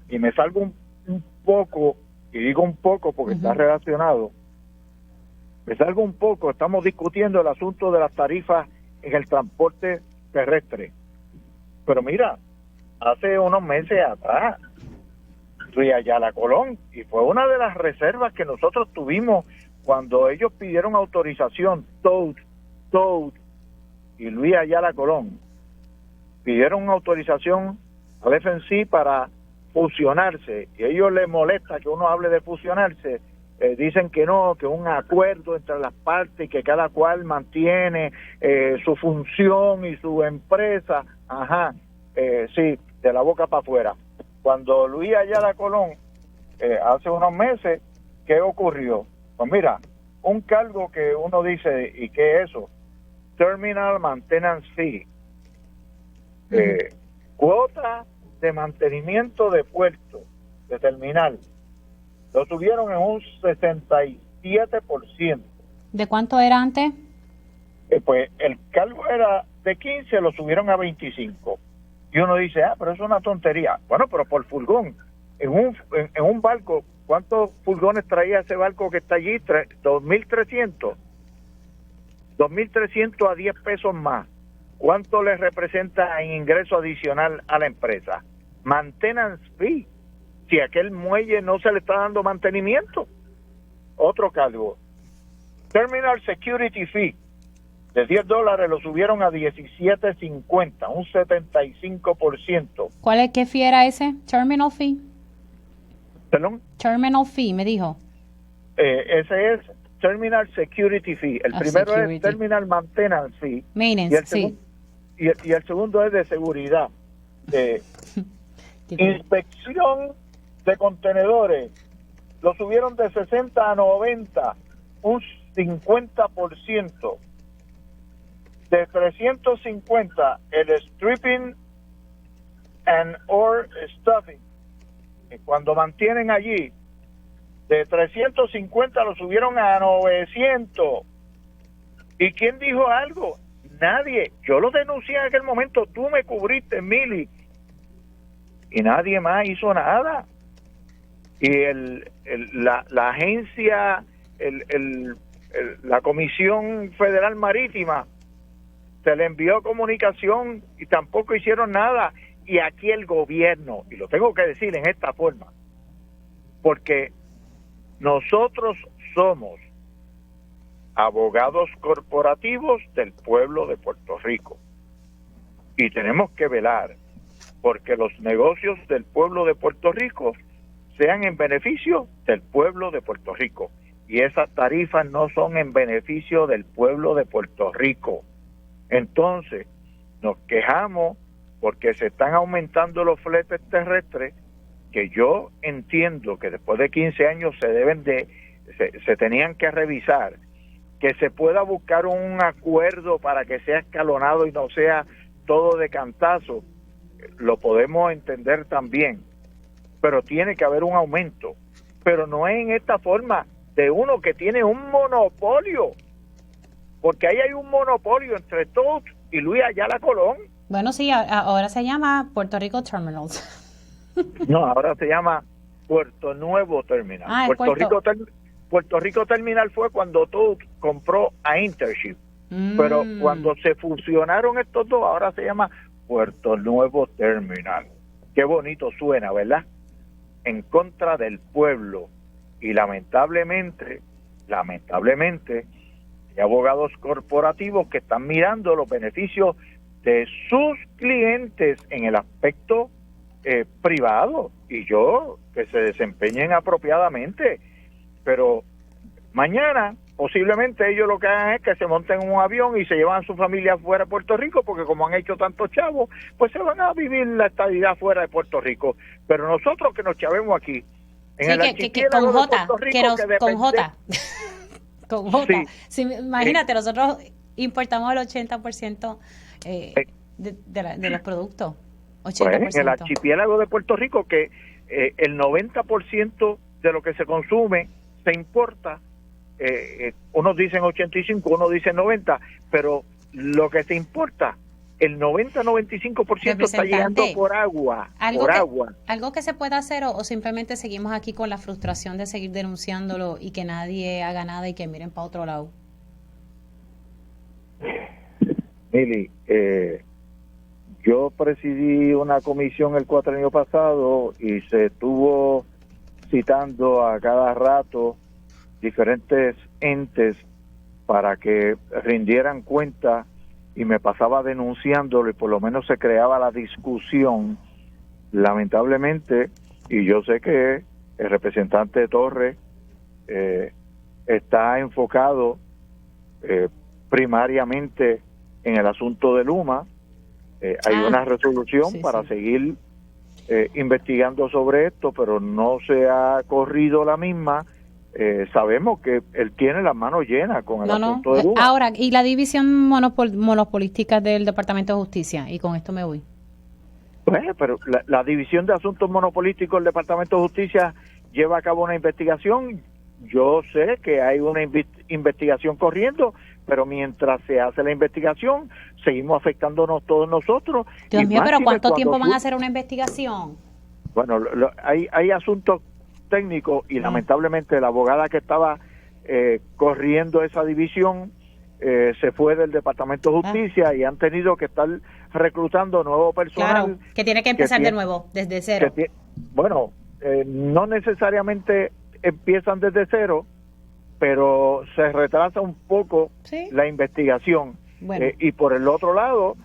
y me salgo un poco, y digo un poco porque está relacionado, me salgo un poco, estamos discutiendo el asunto de las tarifas en el transporte terrestre. Pero mira, hace unos meses atrás fui allá a la Colón y fue una de las reservas que nosotros tuvimos cuando ellos pidieron autorización, TOAD y Luis Ayala Colón pidieron autorización al FNC para fusionarse, y a ellos les molesta que uno hable de fusionarse, dicen que no, que un acuerdo entre las partes y que cada cual mantiene su función y su empresa, sí, de la boca para afuera. Cuando Luis Ayala Colón, hace unos meses, ¿qué ocurrió? Pues mira, un cargo que uno dice, ¿y qué es eso? Terminal Maintenance Fee. Cuota de mantenimiento de puerto, de terminal, lo subieron en un 67%.
¿De cuánto era antes?
Pues el cargo era de 15, lo subieron a 25. Y uno dice, pero eso es una tontería. Bueno, pero por furgón, en un barco, ¿cuántos furgones traía ese barco que está allí? 2.300. 2.300 a 10 pesos más. ¿Cuánto le representa en ingreso adicional a la empresa? Maintenance fee. Si a aquel muelle no se le está dando mantenimiento. Otro cargo. Terminal security fee. De $10 lo subieron a $17.50, un 75%.
¿Qué fee era ese? Terminal fee.
¿Perdón?
Terminal fee, me dijo.
Ese es Terminal Security Fee. El primero security es Terminal Maintenance Fee.
Maintenance,
y el segundo es de seguridad. Inspección de contenedores. Lo subieron de 60 a 90, un 50%. De 350, el stripping and or stuffing. Cuando mantienen allí, de 350 lo subieron a 900. ¿Y quién dijo algo? Nadie. Yo lo denuncié en aquel momento, tú me cubriste, Mili. Y nadie más hizo nada. Y la agencia, la Comisión Federal Marítima, se le envió comunicación y tampoco hicieron nada. Y aquí el gobierno, y lo tengo que decir en esta forma, porque nosotros somos abogados corporativos del pueblo de Puerto Rico y tenemos que velar porque los negocios del pueblo de Puerto Rico sean en beneficio del pueblo de Puerto Rico, y esas tarifas no son en beneficio del pueblo de Puerto Rico. Entonces nos quejamos porque se están aumentando los fletes terrestres, que yo entiendo que después de 15 años se tenían que revisar, que se pueda buscar un acuerdo para que sea escalonado y no sea todo de cantazo, lo podemos entender también, pero tiene que haber un aumento, pero no es en esta forma de uno que tiene un monopolio, porque ahí hay un monopolio entre todos y Luis Ayala Colón.
Bueno, sí, ahora se llama Puerto Rico Terminals.
No, ahora se llama Puerto Nuevo Terminal. Puerto Rico Terminal fue cuando todo compró a Intership, pero cuando se fusionaron estos dos, ahora se llama Puerto Nuevo Terminal. Qué bonito suena, ¿verdad? En contra del pueblo. Y lamentablemente, hay abogados corporativos que están mirando los beneficios de sus clientes en el aspecto privado, y yo que se desempeñen apropiadamente, pero mañana posiblemente ellos lo que hagan es que se monten en un avión y se llevan a su familia fuera de Puerto Rico, porque como han hecho tantos chavos, pues se van a vivir la estadidad fuera de Puerto Rico. Pero nosotros que nos chavemos aquí, en el archipiélago de Puerto Rico,
con J. Sí, imagínate, nosotros importamos el 80% de los productos. 80%.
Pues en el archipiélago de Puerto Rico, que el 90% de lo que se consume se importa. Unos dicen 85, unos dicen 90, pero lo que se importa, el 90-95% está llegando por agua.
¿Algo que se pueda hacer o simplemente seguimos aquí con la frustración de seguir denunciándolo y que nadie haga nada y que miren para otro lado?
Mili, yo presidí una comisión el cuatrienio pasado y se estuvo citando a cada rato diferentes entes para que rindieran cuenta, y me pasaba denunciándolo y por lo menos se creaba la discusión. Lamentablemente, y yo sé que el representante Torres está enfocado primariamente en el asunto de Luma. Hay una resolución para seguir investigando sobre esto, pero no se ha corrido la misma. Sabemos que él tiene las manos llenas con el asunto de Luma.
Ahora, y la división monopolística del Departamento de Justicia, y con esto me voy.
Bueno, pero la división de asuntos monopolíticos del Departamento de Justicia lleva a cabo una investigación. Yo sé que hay una investigación corriendo, pero mientras se hace la investigación, seguimos afectándonos todos nosotros.
Dios mío, pero ¿cuánto tiempo van a hacer una investigación?
Bueno, hay asuntos técnicos y lamentablemente la abogada que estaba corriendo esa división se fue del Departamento de Justicia y han tenido que estar reclutando nuevo personal.
Claro, que tiene que empezar de nuevo, desde cero.
No necesariamente empiezan desde cero, pero se retrasa un poco la investigación. Bueno. Y por el otro lado,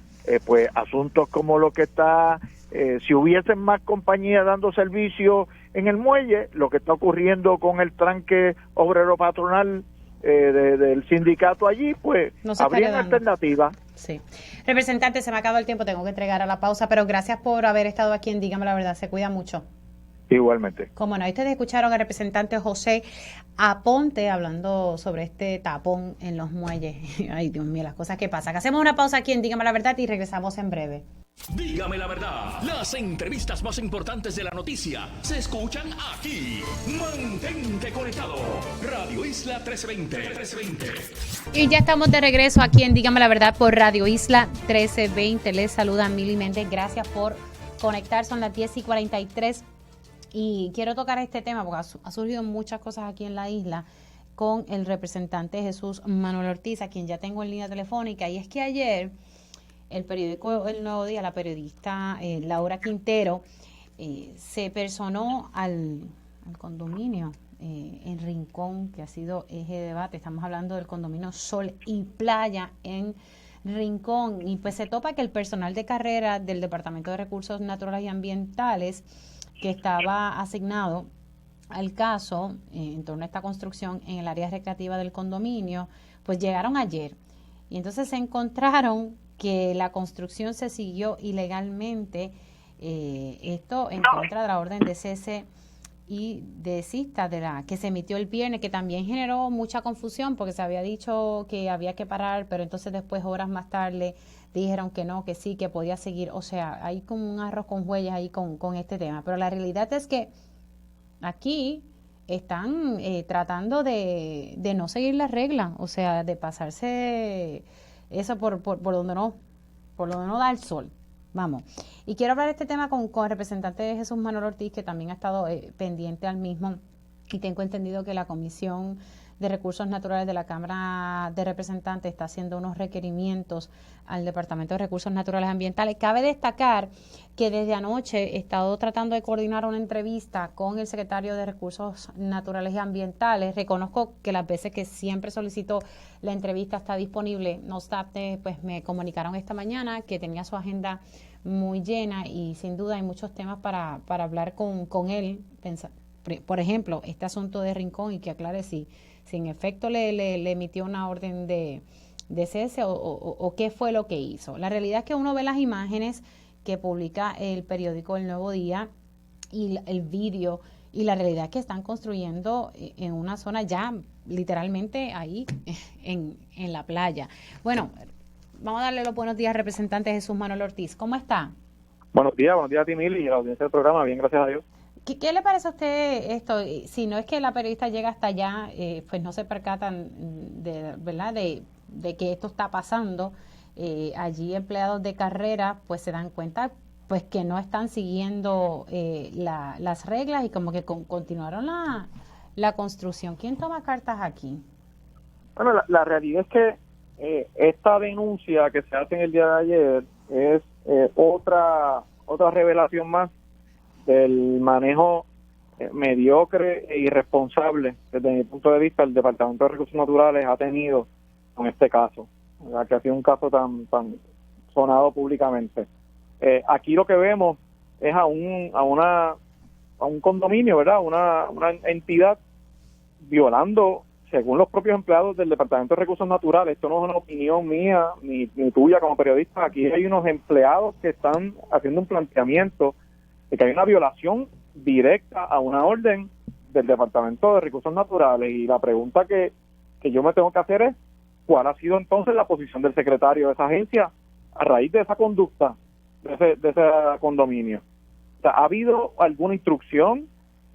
pues asuntos como lo que está, si hubiesen más compañías dando servicio en el muelle, lo que está ocurriendo con el tranque obrero patronal del sindicato allí, pues no habría una alternativa.
Sí. Representante, se me acabó el tiempo, tengo que entregar a la pausa, pero gracias por haber estado aquí en Dígame la Verdad, se cuida mucho.
Igualmente.
Como no, ustedes escucharon al representante José Aponte hablando sobre este tapón en los muelles. Ay, Dios mío, las cosas que pasan. Hacemos una pausa aquí en Dígame la Verdad y regresamos en breve.
Dígame la verdad, las entrevistas más importantes de la noticia se escuchan aquí. Mantente conectado. Radio Isla 1320.
Y ya estamos de regreso aquí en Dígame la Verdad por Radio Isla 1320. Les saluda Mili Méndez. Gracias por conectar. Son las 10:43. Y quiero tocar este tema porque ha surgido muchas cosas aquí en la isla con el representante Jesús Manuel Ortiz, a quien ya tengo en línea telefónica. Y es que ayer el periódico El Nuevo Día, la periodista Laura Quintero, se personó al condominio en Rincón, que ha sido eje de debate. Estamos hablando del condominio Sol y Playa en Rincón. Y pues se topa que el personal de carrera del Departamento de Recursos Naturales y Ambientales, que estaba asignado al caso en torno a esta construcción en el área recreativa del condominio, pues llegaron ayer y entonces se encontraron que la construcción se siguió ilegalmente, esto en contra de la orden de cese y desista de la que se emitió el viernes, que también generó mucha confusión porque se había dicho que había que parar, pero entonces después, horas más tarde, dijeron que no, que sí, que podía seguir. O sea, hay como un arroz con huellas ahí con este tema. Pero la realidad es que aquí están tratando de no seguir las reglas, o sea, de pasarse eso por donde no da el sol. Vamos. Y quiero hablar de este tema con el representante de Jesús Manuel Ortiz, que también ha estado pendiente al mismo. Y tengo entendido que la Comisión de Recursos Naturales de la Cámara de Representantes está haciendo unos requerimientos al Departamento de Recursos Naturales Ambientales. Cabe destacar que desde anoche he estado tratando de coordinar una entrevista con el secretario de Recursos Naturales y Ambientales. Reconozco que las veces que siempre solicito la entrevista está disponible. No obstante, pues me comunicaron esta mañana que tenía su agenda muy llena y sin duda hay muchos temas para hablar con él. Por ejemplo, este asunto de Rincón, y que aclare si en efecto le emitió una orden de cese o qué fue lo que hizo. La realidad es que uno ve las imágenes que publica el periódico El Nuevo Día y el vídeo, y la realidad es que están construyendo en una zona ya literalmente ahí en la playa. Bueno, vamos a darle los buenos días al representante Jesús Manuel Ortiz. ¿Cómo está?
Buenos días a ti, Mili, y a la audiencia del programa. Bien, gracias a Dios.
¿Qué le parece a usted esto? Si no es que la periodista llega hasta allá, pues no se percatan ¿verdad? De que esto está pasando. Allí empleados de carrera pues se dan cuenta pues que no están siguiendo las reglas y como que continuaron la construcción. ¿Quién toma cartas aquí?
Bueno, la realidad es que esta denuncia que se hace en el día de ayer es otra revelación más del manejo mediocre e irresponsable, desde mi punto de vista, el Departamento de Recursos Naturales ha tenido con este caso, ¿verdad? Que ha sido un caso tan sonado públicamente. Aquí lo que vemos es a un condominio, ¿verdad? Una entidad violando, según los propios empleados del Departamento de Recursos Naturales. Esto no es una opinión mía ni tuya como periodista. Aquí hay unos empleados que están haciendo un planteamiento de que hay una violación directa a una orden del Departamento de Recursos Naturales, y la pregunta que yo me tengo que hacer es ¿cuál ha sido entonces la posición del secretario de esa agencia a raíz de esa conducta de ese condominio? O sea, ¿ha habido alguna instrucción?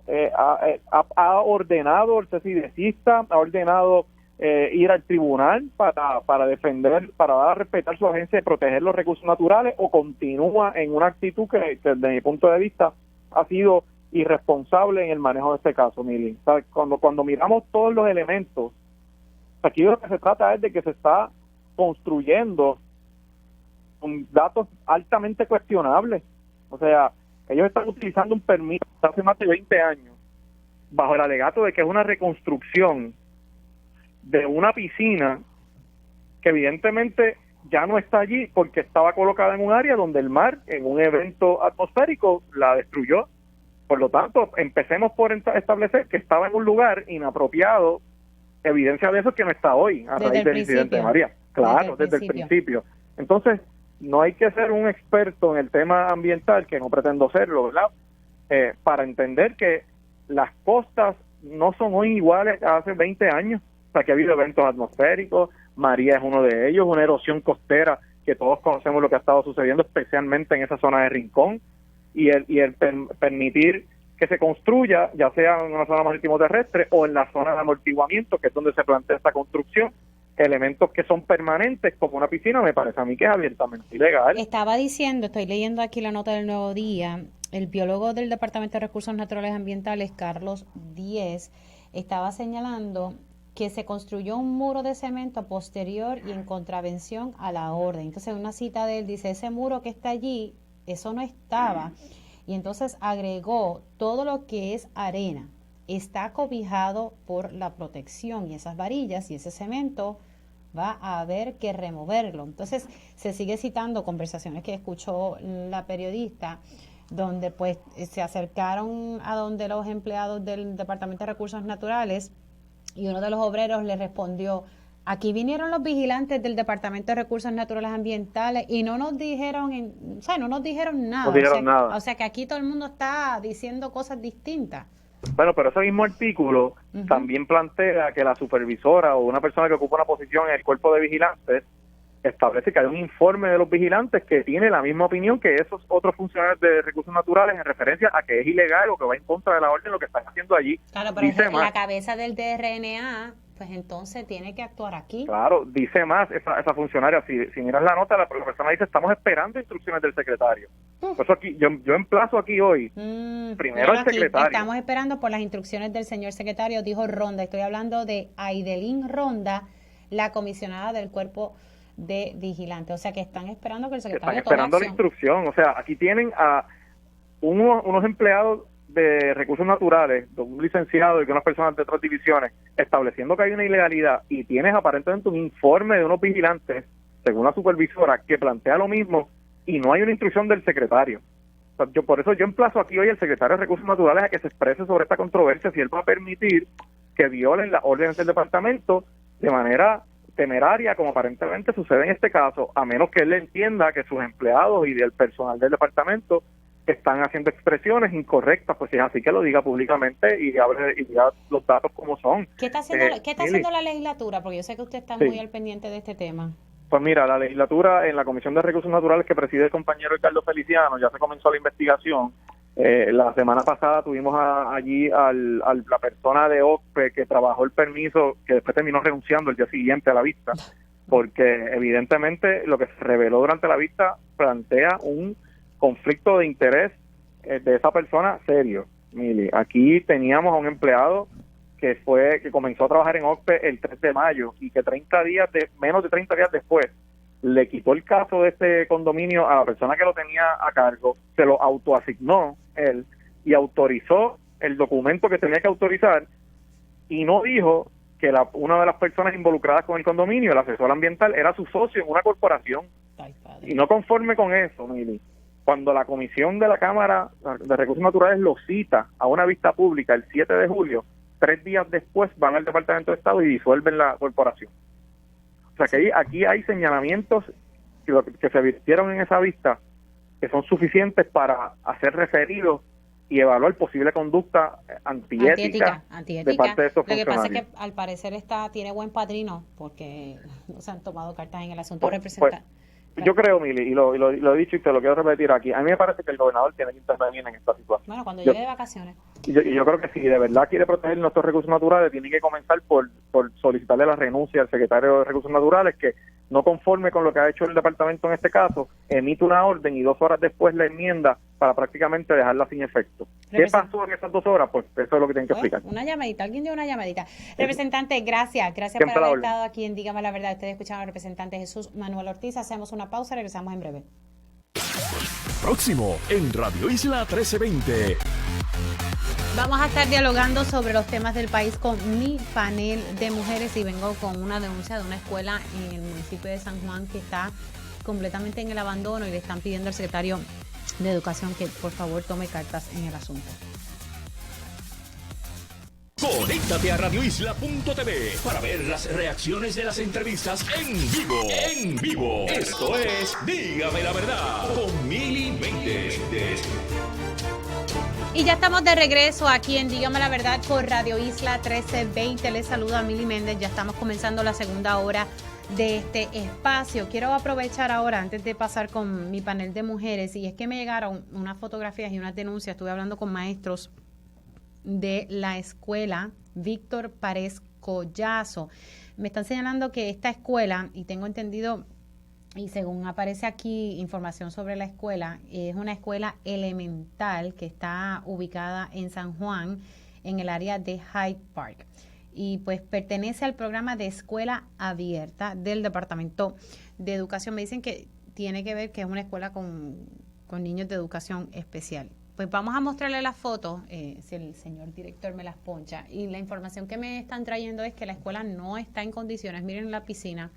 ¿Ha ordenado el cesidecista, ha ordenado ir al tribunal para defender, para dar a respetar su agencia y proteger los recursos naturales, o continúa en una actitud que desde mi punto de vista ha sido irresponsable en el manejo de este caso, Mili? O sea, cuando miramos todos los elementos, aquí lo que se trata es de que se está construyendo con datos altamente cuestionables. O sea, ellos están utilizando un permiso hace más de 20 años bajo el alegato de que es una reconstrucción de una piscina que evidentemente ya no está allí porque estaba colocada en un área donde el mar, en un evento atmosférico, la destruyó. Por lo tanto, empecemos por establecer que estaba en un lugar inapropiado. Evidencia de eso es que no está hoy, a raíz del incidente de María. Claro, desde el principio. Entonces, no hay que ser un experto en el tema ambiental, que no pretendo serlo, ¿verdad? Para entender que las costas no son hoy iguales a hace 20 años. O sea, que ha habido eventos atmosféricos, María es uno de ellos, una erosión costera que todos conocemos lo que ha estado sucediendo, especialmente en esa zona de Rincón, y el permitir que se construya, ya sea en una zona marítimo terrestre o en la zona de amortiguamiento, que es donde se plantea esta construcción, elementos que son permanentes como una piscina, me parece a mí que es abiertamente ilegal.
Estaba diciendo, estoy leyendo aquí la nota del Nuevo Día, el biólogo del Departamento de Recursos Naturales Ambientales, Carlos Díez, estaba señalando que se construyó un muro de cemento posterior y en contravención a la orden. Entonces, una cita de él dice, ese muro que está allí, eso no estaba. Y entonces agregó, todo lo que es arena está cobijado por la protección, y esas varillas y ese cemento va a haber que removerlo. Entonces, se sigue citando conversaciones que escuchó la periodista, donde pues se acercaron a donde los empleados del Departamento de Recursos Naturales, y uno de los obreros le respondió, aquí vinieron los vigilantes del Departamento de Recursos Naturales Ambientales y no nos dijeron, no nos dijeron nada.
No dijeron nada.
O sea que aquí todo el mundo está diciendo cosas distintas.
Bueno, pero ese mismo artículo también plantea que la supervisora o una persona que ocupa una posición en el cuerpo de vigilantes establece que hay un informe de los vigilantes que tiene la misma opinión que esos otros funcionarios de recursos naturales en referencia a que es ilegal o que va en contra de la orden lo que están haciendo allí.
Claro, pero la cabeza del DRNA pues entonces tiene que actuar aquí.
Claro, dice más esa funcionaria, si miras la nota, la persona dice, estamos esperando instrucciones del secretario. Por eso aquí, yo emplazo aquí hoy, primero al secretario.
Estamos esperando por las instrucciones del señor secretario, dijo Ronda. Estoy hablando de Aidelín Ronda, la comisionada del Cuerpo de Vigilantes. O sea, que están esperando que el secretario
Están esperando la instrucción. O sea, aquí tienen a unos empleados de recursos naturales, un licenciado y que unas personas de otras divisiones, estableciendo que hay una ilegalidad, y tienes aparentemente un informe de unos vigilantes, según la supervisora, que plantea lo mismo, y no hay una instrucción del secretario. O sea, por eso yo emplazo aquí hoy al secretario de Recursos Naturales a que se exprese sobre esta controversia, si él va a permitir que violen las órdenes del departamento de manera temeraria, como aparentemente sucede en este caso, a menos que él entienda que sus empleados y el personal del departamento están haciendo expresiones incorrectas, pues si es así, que lo diga públicamente y diga los datos como son.
¿Qué está haciendo la legislatura? Porque yo sé que usted está muy al pendiente de este tema.
Pues mira, la legislatura, en la Comisión de Recursos Naturales que preside el compañero Ricardo Feliciano, ya se comenzó la investigación. La semana pasada tuvimos allí a la persona de OCPE que trabajó el permiso, que después terminó renunciando el día siguiente a la vista, porque evidentemente lo que se reveló durante la vista plantea un conflicto de interés de esa persona serio. Mili, aquí teníamos a un empleado que comenzó a trabajar en OCPE el 3 de mayo y que menos de 30 días después le quitó el caso de este condominio a la persona que lo tenía a cargo, se lo autoasignó él y autorizó el documento que tenía que autorizar, y no dijo que una de las personas involucradas con el condominio, el asesor ambiental, era su socio en una corporación. Y no conforme con eso, Mili, cuando la comisión de la Cámara de Recursos Naturales lo cita a una vista pública el 7 de julio, 3 días después van al Departamento de Estado y disuelven la corporación. O sea que aquí hay señalamientos que se virtieron en esa vista que son suficientes para hacer referidos y evaluar posible conducta antiética de parte de estos funcionarios.
Lo que pasa es que al parecer tiene buen padrino, porque no se han tomado cartas en el asunto.
Yo creo, Mili, y lo he dicho y te lo quiero repetir aquí, a mí me parece que el gobernador tiene que intervenir en esta situación.
Bueno, cuando llegue de vacaciones.
Yo creo que si de verdad quiere proteger nuestros recursos naturales, tiene que comenzar por solicitarle la renuncia al secretario de Recursos Naturales, que no conforme con lo que ha hecho el departamento en este caso, emite una orden y 2 horas después la enmienda para prácticamente dejarla sin efecto. ¿Qué pasó en esas 2 horas? Pues eso es lo que tienen que explicar.
Una llamadita, alguien dio una llamadita. Representante, gracias por haber estado aquí en Dígame la Verdad. Ustedes escucharon al representante Jesús Manuel Ortiz. Hacemos una pausa, regresamos en breve.
Próximo en Radio Isla 1320.
Vamos a estar dialogando sobre los temas del país con mi panel de mujeres, y vengo con una denuncia de una escuela en el municipio de San Juan que está completamente en el abandono, y le están pidiendo al secretario de Educación que por favor tome cartas en el asunto.
Conéctate a radioisla.tv para ver las reacciones de las entrevistas en vivo. En vivo. Esto es Dígame la Verdad con Mili Méndez.
Y ya estamos de regreso aquí en Dígame la Verdad por Radio Isla 1320. Les saluda Mili Méndez. Ya estamos comenzando la segunda hora de este espacio. Quiero aprovechar ahora, antes de pasar con mi panel de mujeres, y es que me llegaron unas fotografías y unas denuncias. Estuve hablando con maestros de la escuela Víctor Párez Collazo. Me están señalando que esta escuela, y tengo entendido, y según aparece aquí información sobre la escuela, es una escuela elemental que está ubicada en San Juan, en el área de Hyde Park, y pues pertenece al programa de escuela abierta del Departamento de Educación. Me dicen que tiene que ver que es una escuela con niños de educación especial. Pues vamos a mostrarle las fotos, si el señor director me las poncha, y la información que me están trayendo es que la escuela no está en condiciones. Miren la piscina.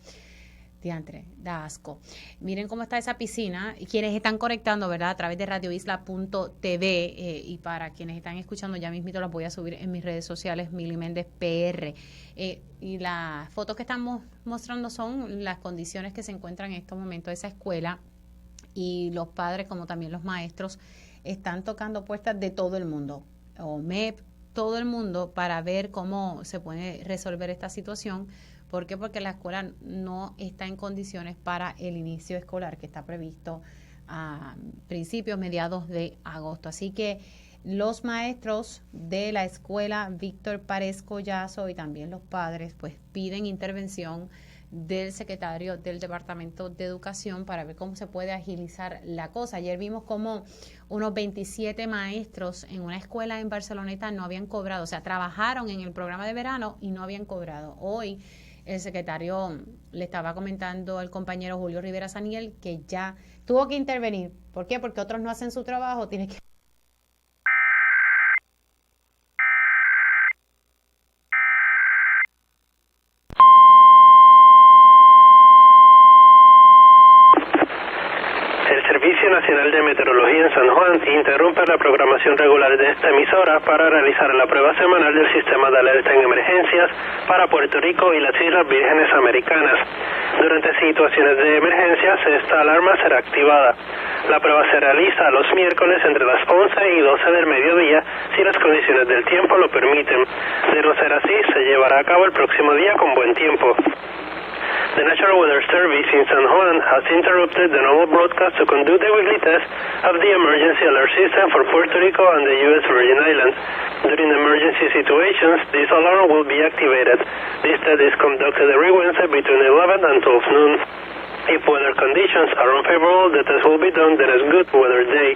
Diantre, da asco. Miren cómo está esa piscina, y quienes están conectando, ¿verdad?, a través de radioisla.tv, y para quienes están escuchando, ya mismito las voy a subir en mis redes sociales, Mili Méndez PR. Y las fotos que estamos mostrando son las condiciones que se encuentran en estos momentos de esa escuela, y los padres, como también los maestros, están tocando puertas de todo el mundo, OMEP, todo el mundo, para ver cómo se puede resolver esta situación. ¿Por qué? Porque la escuela no está en condiciones para el inicio escolar, que está previsto a mediados de agosto. Así que los maestros de la escuela Víctor Párez Collazo y también los padres pues piden intervención del secretario del Departamento de Educación para ver cómo se puede agilizar la cosa. Ayer vimos cómo unos 27 maestros en una escuela en Barceloneta no habían cobrado, o sea, trabajaron en el programa de verano y no habían cobrado. Hoy el secretario le estaba comentando al compañero Julio Rivera Saniel que ya tuvo que intervenir. ¿Por qué? Porque otros no hacen su trabajo, tiene que...
Servicio Nacional de Meteorología en San Juan interrumpe la programación regular de esta emisora para realizar la prueba semanal del sistema de alerta en emergencias para Puerto Rico y las Islas Vírgenes Americanas. Durante situaciones de emergencia, esta alarma será activada. La prueba se realiza los miércoles entre las 11 y 12 del mediodía si las condiciones del tiempo lo permiten. De no ser así, se llevará a cabo el próximo día con buen tiempo. The National Weather Service in San Juan has interrupted the normal broadcast to conduct the weekly test of the emergency alert system for Puerto Rico and the U.S. Virgin Islands. During emergency situations, this alarm will be activated. This test is conducted every Wednesday between 11 and 12 noon. If weather conditions are unfavorable, the test will be done on a good weather day.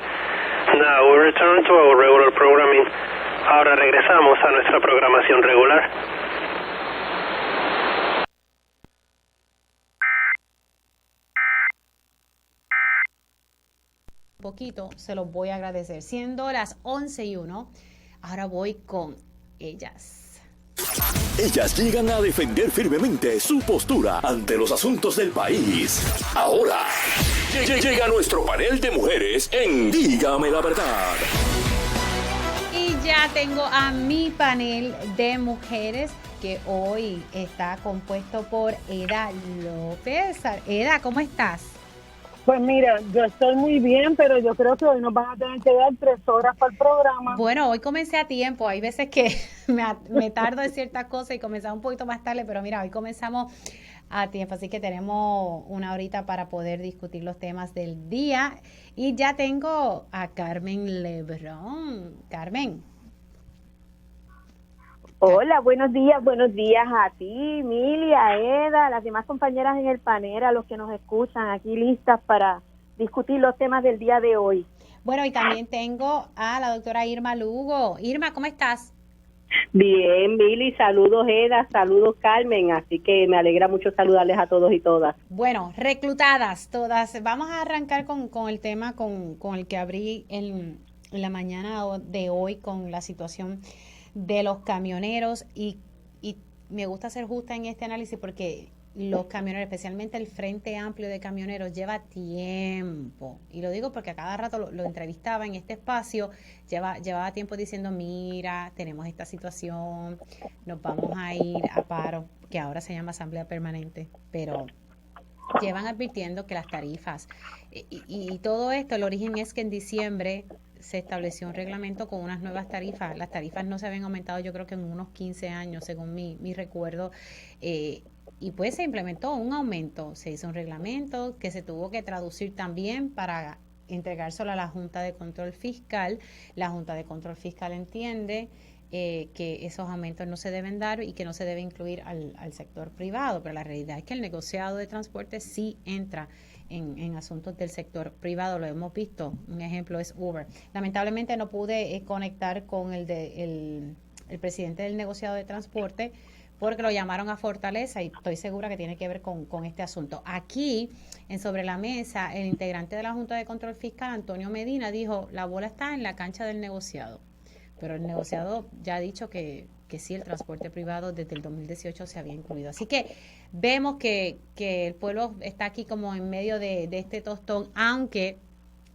Now we return to our regular programming. Ahora regresamos a nuestra programación regular.
Poquito, se los voy a agradecer. Siendo las 11:01, ahora voy con ellas.
Ellas llegan a defender firmemente su postura ante los asuntos del país. Ahora, llega nuestro panel de mujeres en Dígame la Verdad.
Y ya tengo a mi panel de mujeres que hoy está compuesto por Eda López. Eda, ¿cómo estás?
Pues mira, yo estoy muy bien, pero yo creo que hoy nos van a tener que dar 3 horas para el programa.
Bueno, hoy comencé a tiempo. Hay veces que me tardo en ciertas cosas y comenzamos un poquito más tarde, pero mira, hoy comenzamos a tiempo, así que tenemos una horita para poder discutir los temas del día. Y ya tengo a Carmen Lebrón. Carmen.
Hola, buenos días a ti, Mili, a Eda, a las demás compañeras en el panel, a los que nos escuchan aquí listas para discutir los temas del día de hoy.
Bueno, y también tengo a la doctora Irma Lugo. Irma, ¿cómo estás?
Bien, Mili, saludos Eda, saludos Carmen, así que me alegra mucho saludarles a todos y todas.
Bueno, reclutadas todas. Vamos a arrancar con el tema con el que abrí en la mañana de hoy con la situación de los camioneros y me gusta ser justa en este análisis porque los camioneros, especialmente el Frente Amplio de Camioneros, lleva tiempo, y lo digo porque a cada rato lo entrevistaba en este espacio, llevaba tiempo diciendo, mira, tenemos esta situación, nos vamos a ir a paro, que ahora se llama Asamblea Permanente, pero llevan advirtiendo que las tarifas y todo esto, el origen es que en diciembre se estableció un reglamento con unas nuevas tarifas. Las tarifas no se habían aumentado yo creo que en unos 15 años, según mi recuerdo, y pues se implementó un aumento, se hizo un reglamento que se tuvo que traducir también para entregárselo a la Junta de Control Fiscal. La Junta de Control Fiscal entiende que esos aumentos no se deben dar y que no se debe incluir al sector privado, pero la realidad es que el negociado de transporte sí entra en asuntos del sector privado, lo hemos visto, un ejemplo es Uber. Lamentablemente no pude conectar con el presidente del negociado de transporte porque lo llamaron a Fortaleza y estoy segura que tiene que ver con este asunto. Aquí, en Sobre la Mesa, el integrante de la Junta de Control Fiscal, Antonio Medina, dijo, la bola está en la cancha del negociado, pero el negociado ya ha dicho que sí, el transporte privado desde el 2018 se había incluido. Así que vemos que el pueblo está aquí como en medio de este tostón, aunque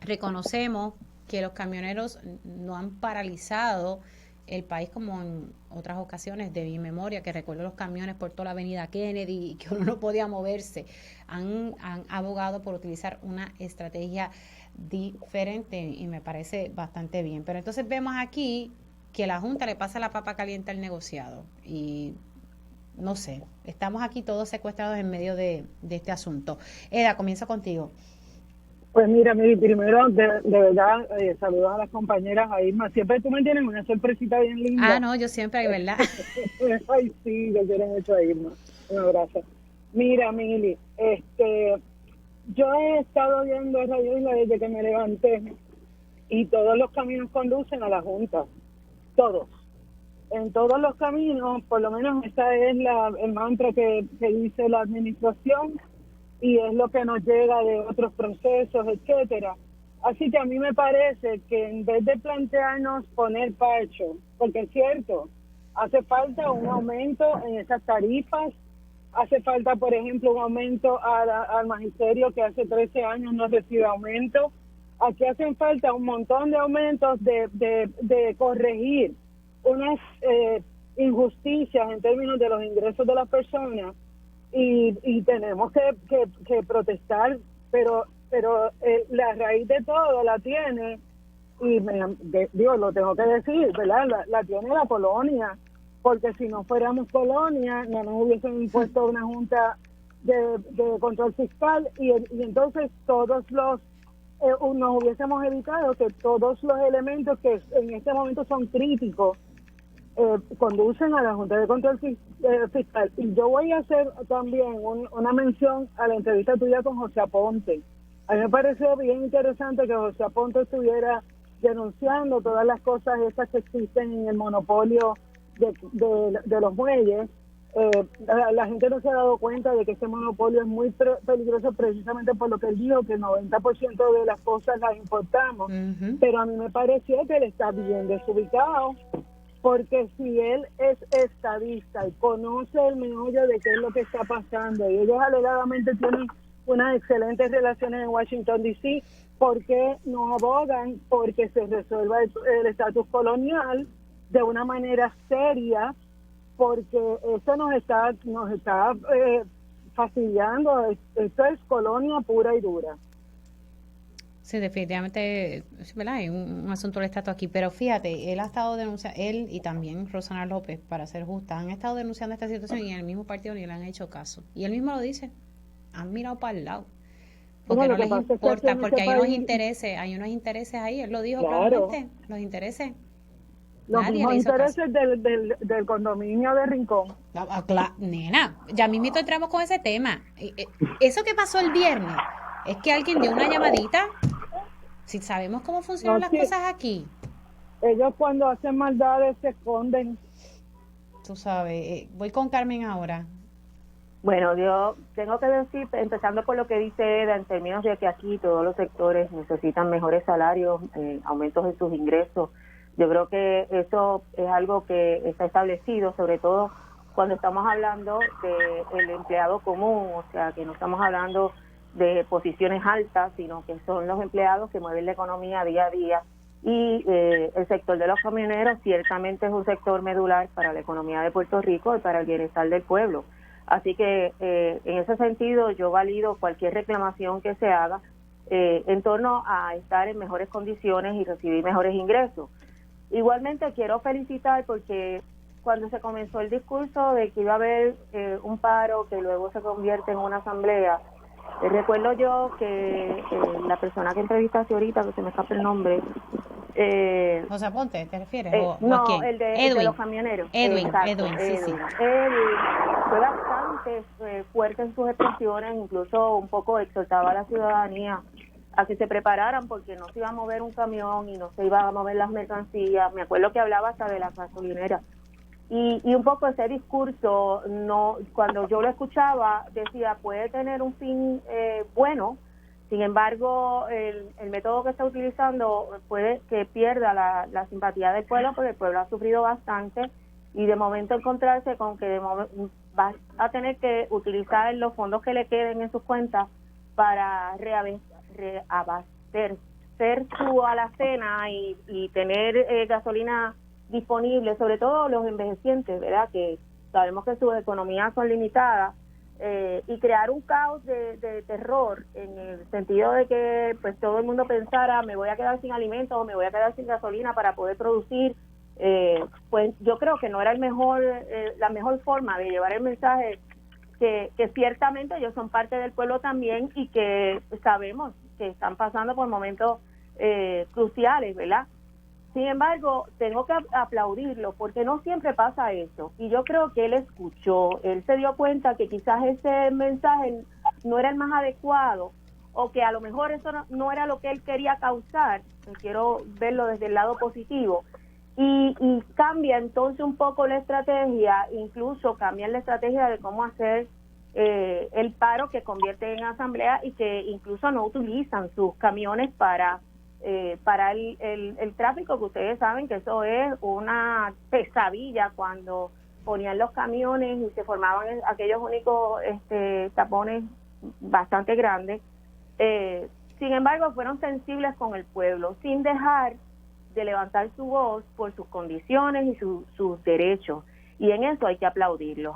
reconocemos que los camioneros no han paralizado el país como en otras ocasiones de mi memoria, que recuerdo los camiones por toda la avenida Kennedy y que uno no podía moverse. Han abogado por utilizar una estrategia diferente y me parece bastante bien. Pero entonces vemos aquí que la Junta le pasa la papa caliente al negociado y no sé, estamos aquí todos secuestrados en medio de este asunto. Eda, comienzo contigo.
Pues mira, Miri, primero, de verdad, saludos a las compañeras, a Irma. Siempre tú me tienes una sorpresita bien linda.
Ah, no, yo siempre, ¿verdad?
Ay, sí, yo quiero mucho a Irma. Un abrazo. Mira, Mili, yo he estado viendo Radio Isla desde que me levanté y todos los caminos conducen a la Junta. Todos. En todos los caminos, por lo menos esa es el mantra que dice la administración y es lo que nos llega de otros procesos, etcétera. Así que a mí me parece que en vez de plantearnos poner parcho, porque es cierto, hace falta un aumento en esas tarifas, hace falta, por ejemplo, un aumento al magisterio que hace 13 años no recibe aumento. Aquí hacen falta un montón de aumentos de corregir unas injusticias en términos de los ingresos de las personas y tenemos que protestar, pero la raíz de todo la tiene, y lo tengo que decir, ¿verdad? La tiene la colonia, porque si no fuéramos colonia no nos hubiesen impuesto una junta de control fiscal y entonces todos los nos hubiésemos evitado que todos los elementos que en este momento son críticos conducen a la Junta de Control Fiscal. Y yo voy a hacer también una mención a la entrevista tuya con José Aponte. A mí me pareció bien interesante que José Aponte estuviera denunciando todas las cosas esas que existen en el monopolio de los muelles. La gente no se ha dado cuenta de que ese monopolio es muy peligroso precisamente por lo que él dijo, que el 90% de las cosas las importamos. Pero a mí me pareció que él está bien desubicado, porque si él es estadista y conoce el meollo de qué es lo que está pasando, y ellos alegadamente tienen unas excelentes relaciones en Washington, D.C., ¿por qué no abogan porque se resuelva el estatus colonial de una manera seria? Porque eso nos está fastidiando. Esto es colonia pura y dura.
Sí, definitivamente, ¿verdad? Hay un asunto del estatus aquí, pero fíjate, él ha estado denunciando, él y también Rosana López, para ser justa, han estado denunciando esta situación y en el mismo partido ni le han hecho caso. Y él mismo lo dice, han mirado para el lado. Porque no les importa, porque hay unos intereses ahí, él lo dijo claramente, los intereses.
Los mismos intereses del condominio de Rincón.
Nena, ya mismito entramos con ese tema. Eso que pasó el viernes, es que alguien dio una llamadita. Si sabemos cómo funcionan las cosas aquí.
Ellos cuando hacen maldades se esconden.
Tú sabes, voy con Carmen ahora.
Bueno, yo tengo que decir, empezando por lo que dice Eda, en términos de que aquí todos los sectores necesitan mejores salarios, aumentos en sus ingresos. Yo creo que eso es algo que está establecido, sobre todo cuando estamos hablando del empleado común, o sea, que no estamos hablando de posiciones altas, sino que son los empleados que mueven la economía día a día. Y el sector de los camioneros ciertamente es un sector medular para la economía de Puerto Rico y para el bienestar del pueblo. Así que en ese sentido yo valido cualquier reclamación que se haga en torno a estar en mejores condiciones y recibir mejores ingresos. Igualmente quiero felicitar porque cuando se comenzó el discurso de que iba a haber un paro que luego se convierte en una asamblea, recuerdo yo que la persona que entrevistaste ahorita, que se me escapa el nombre,
José Aponte, ¿te refieres?
No, el de los camioneros.
Edwin, sí.
Él fue bastante fuerte en sus expresiones, incluso un poco exhortaba a la ciudadanía a que se prepararan porque no se iba a mover un camión y no se iba a mover las mercancías. Me acuerdo que hablaba hasta de las gasolineras. Y un poco ese discurso, no, cuando yo lo escuchaba, decía, puede tener un fin bueno, sin embargo, el método que está utilizando puede que pierda la simpatía del pueblo, porque el pueblo ha sufrido bastante, y de momento encontrarse con que va a tener que utilizar los fondos que le queden en sus cuentas para reabastecer su alacena y tener gasolina disponible, sobre todo los envejecientes, ¿verdad? Que sabemos que sus economías son limitadas, y crear un caos de terror en el sentido de que pues todo el mundo pensara me voy a quedar sin alimentos o me voy a quedar sin gasolina para poder producir, pues yo creo que no era la mejor forma de llevar el mensaje que ciertamente ellos son parte del pueblo también y que sabemos que están pasando por momentos cruciales, ¿verdad? Sin embargo, tengo que aplaudirlo porque no siempre pasa eso. Y yo creo que él escuchó, él se dio cuenta que quizás ese mensaje no era el más adecuado o que a lo mejor eso no era lo que él quería causar. Quiero verlo desde el lado positivo. Y cambia entonces un poco la estrategia, incluso cambia la estrategia de cómo hacer el paro, que convierte en asamblea y que incluso no utilizan sus camiones para el tráfico, que ustedes saben que eso es una pesadilla cuando ponían los camiones y se formaban aquellos únicos tapones bastante grandes. Sin embargo, fueron sensibles con el pueblo, sin dejar de levantar su voz por sus condiciones y sus derechos. Y en eso hay que aplaudirlos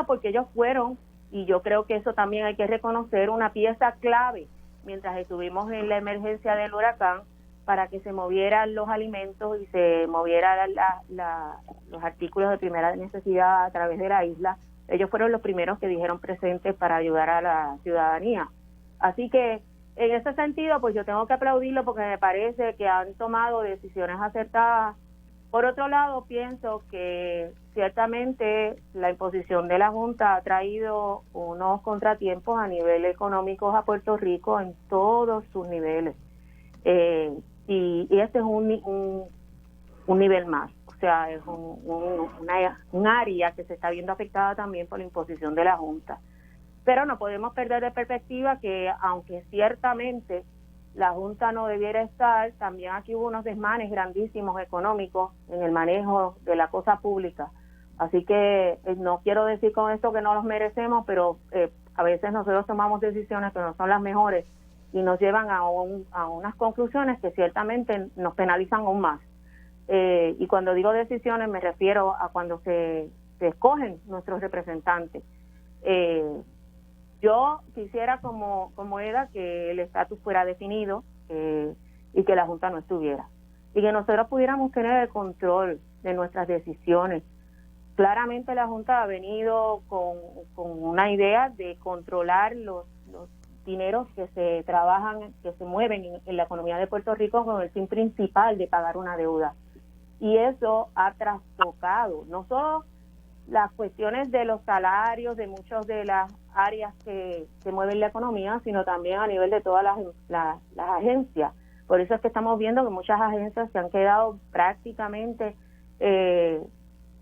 porque ellos fueron, y yo creo que eso también hay que reconocer, una pieza clave mientras estuvimos en la emergencia del huracán, para que se movieran los alimentos y se movieran los artículos de primera necesidad a través de la isla. Ellos fueron los primeros que dijeron presentes para ayudar a la ciudadanía. Así que en ese sentido, pues yo tengo que aplaudirlo porque me parece que han tomado decisiones acertadas. Por otro lado, pienso que ciertamente la imposición de la Junta ha traído unos contratiempos a nivel económico a Puerto Rico en todos sus niveles. Y este es un nivel más. O sea, es un área que se está viendo afectada también por la imposición de la Junta. Pero no podemos perder de perspectiva que, aunque ciertamente la Junta no debiera estar, también aquí hubo unos desmanes grandísimos económicos en el manejo de la cosa pública. Así que no quiero decir con esto que no los merecemos, pero a veces nosotros tomamos decisiones que no son las mejores y nos llevan a unas conclusiones que ciertamente nos penalizan aún más. Y cuando digo decisiones me refiero a cuando se escogen nuestros representantes. Yo quisiera, como Eda, que el estatus fuera definido y que la Junta no estuviera. Y que nosotros pudiéramos tener el control de nuestras decisiones. Claramente la Junta ha venido con una idea de controlar los dineros que se trabajan, que se mueven en la economía de Puerto Rico con el fin principal de pagar una deuda. Y eso ha trastocado no solo las cuestiones de los salarios de muchas de las áreas que mueven la economía, sino también a nivel de todas las agencias. Por eso es que estamos viendo que muchas agencias se han quedado prácticamente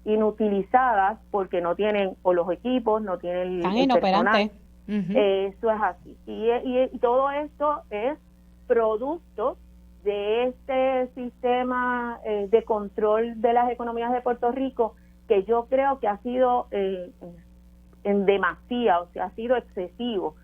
inutilizadas porque no tienen o los equipos, no tienen el personal. Eso es así. Y todo esto es producto de este sistema de control de las economías de Puerto Rico, que yo creo que ha sido en demasía, o sea, ha sido excesivo.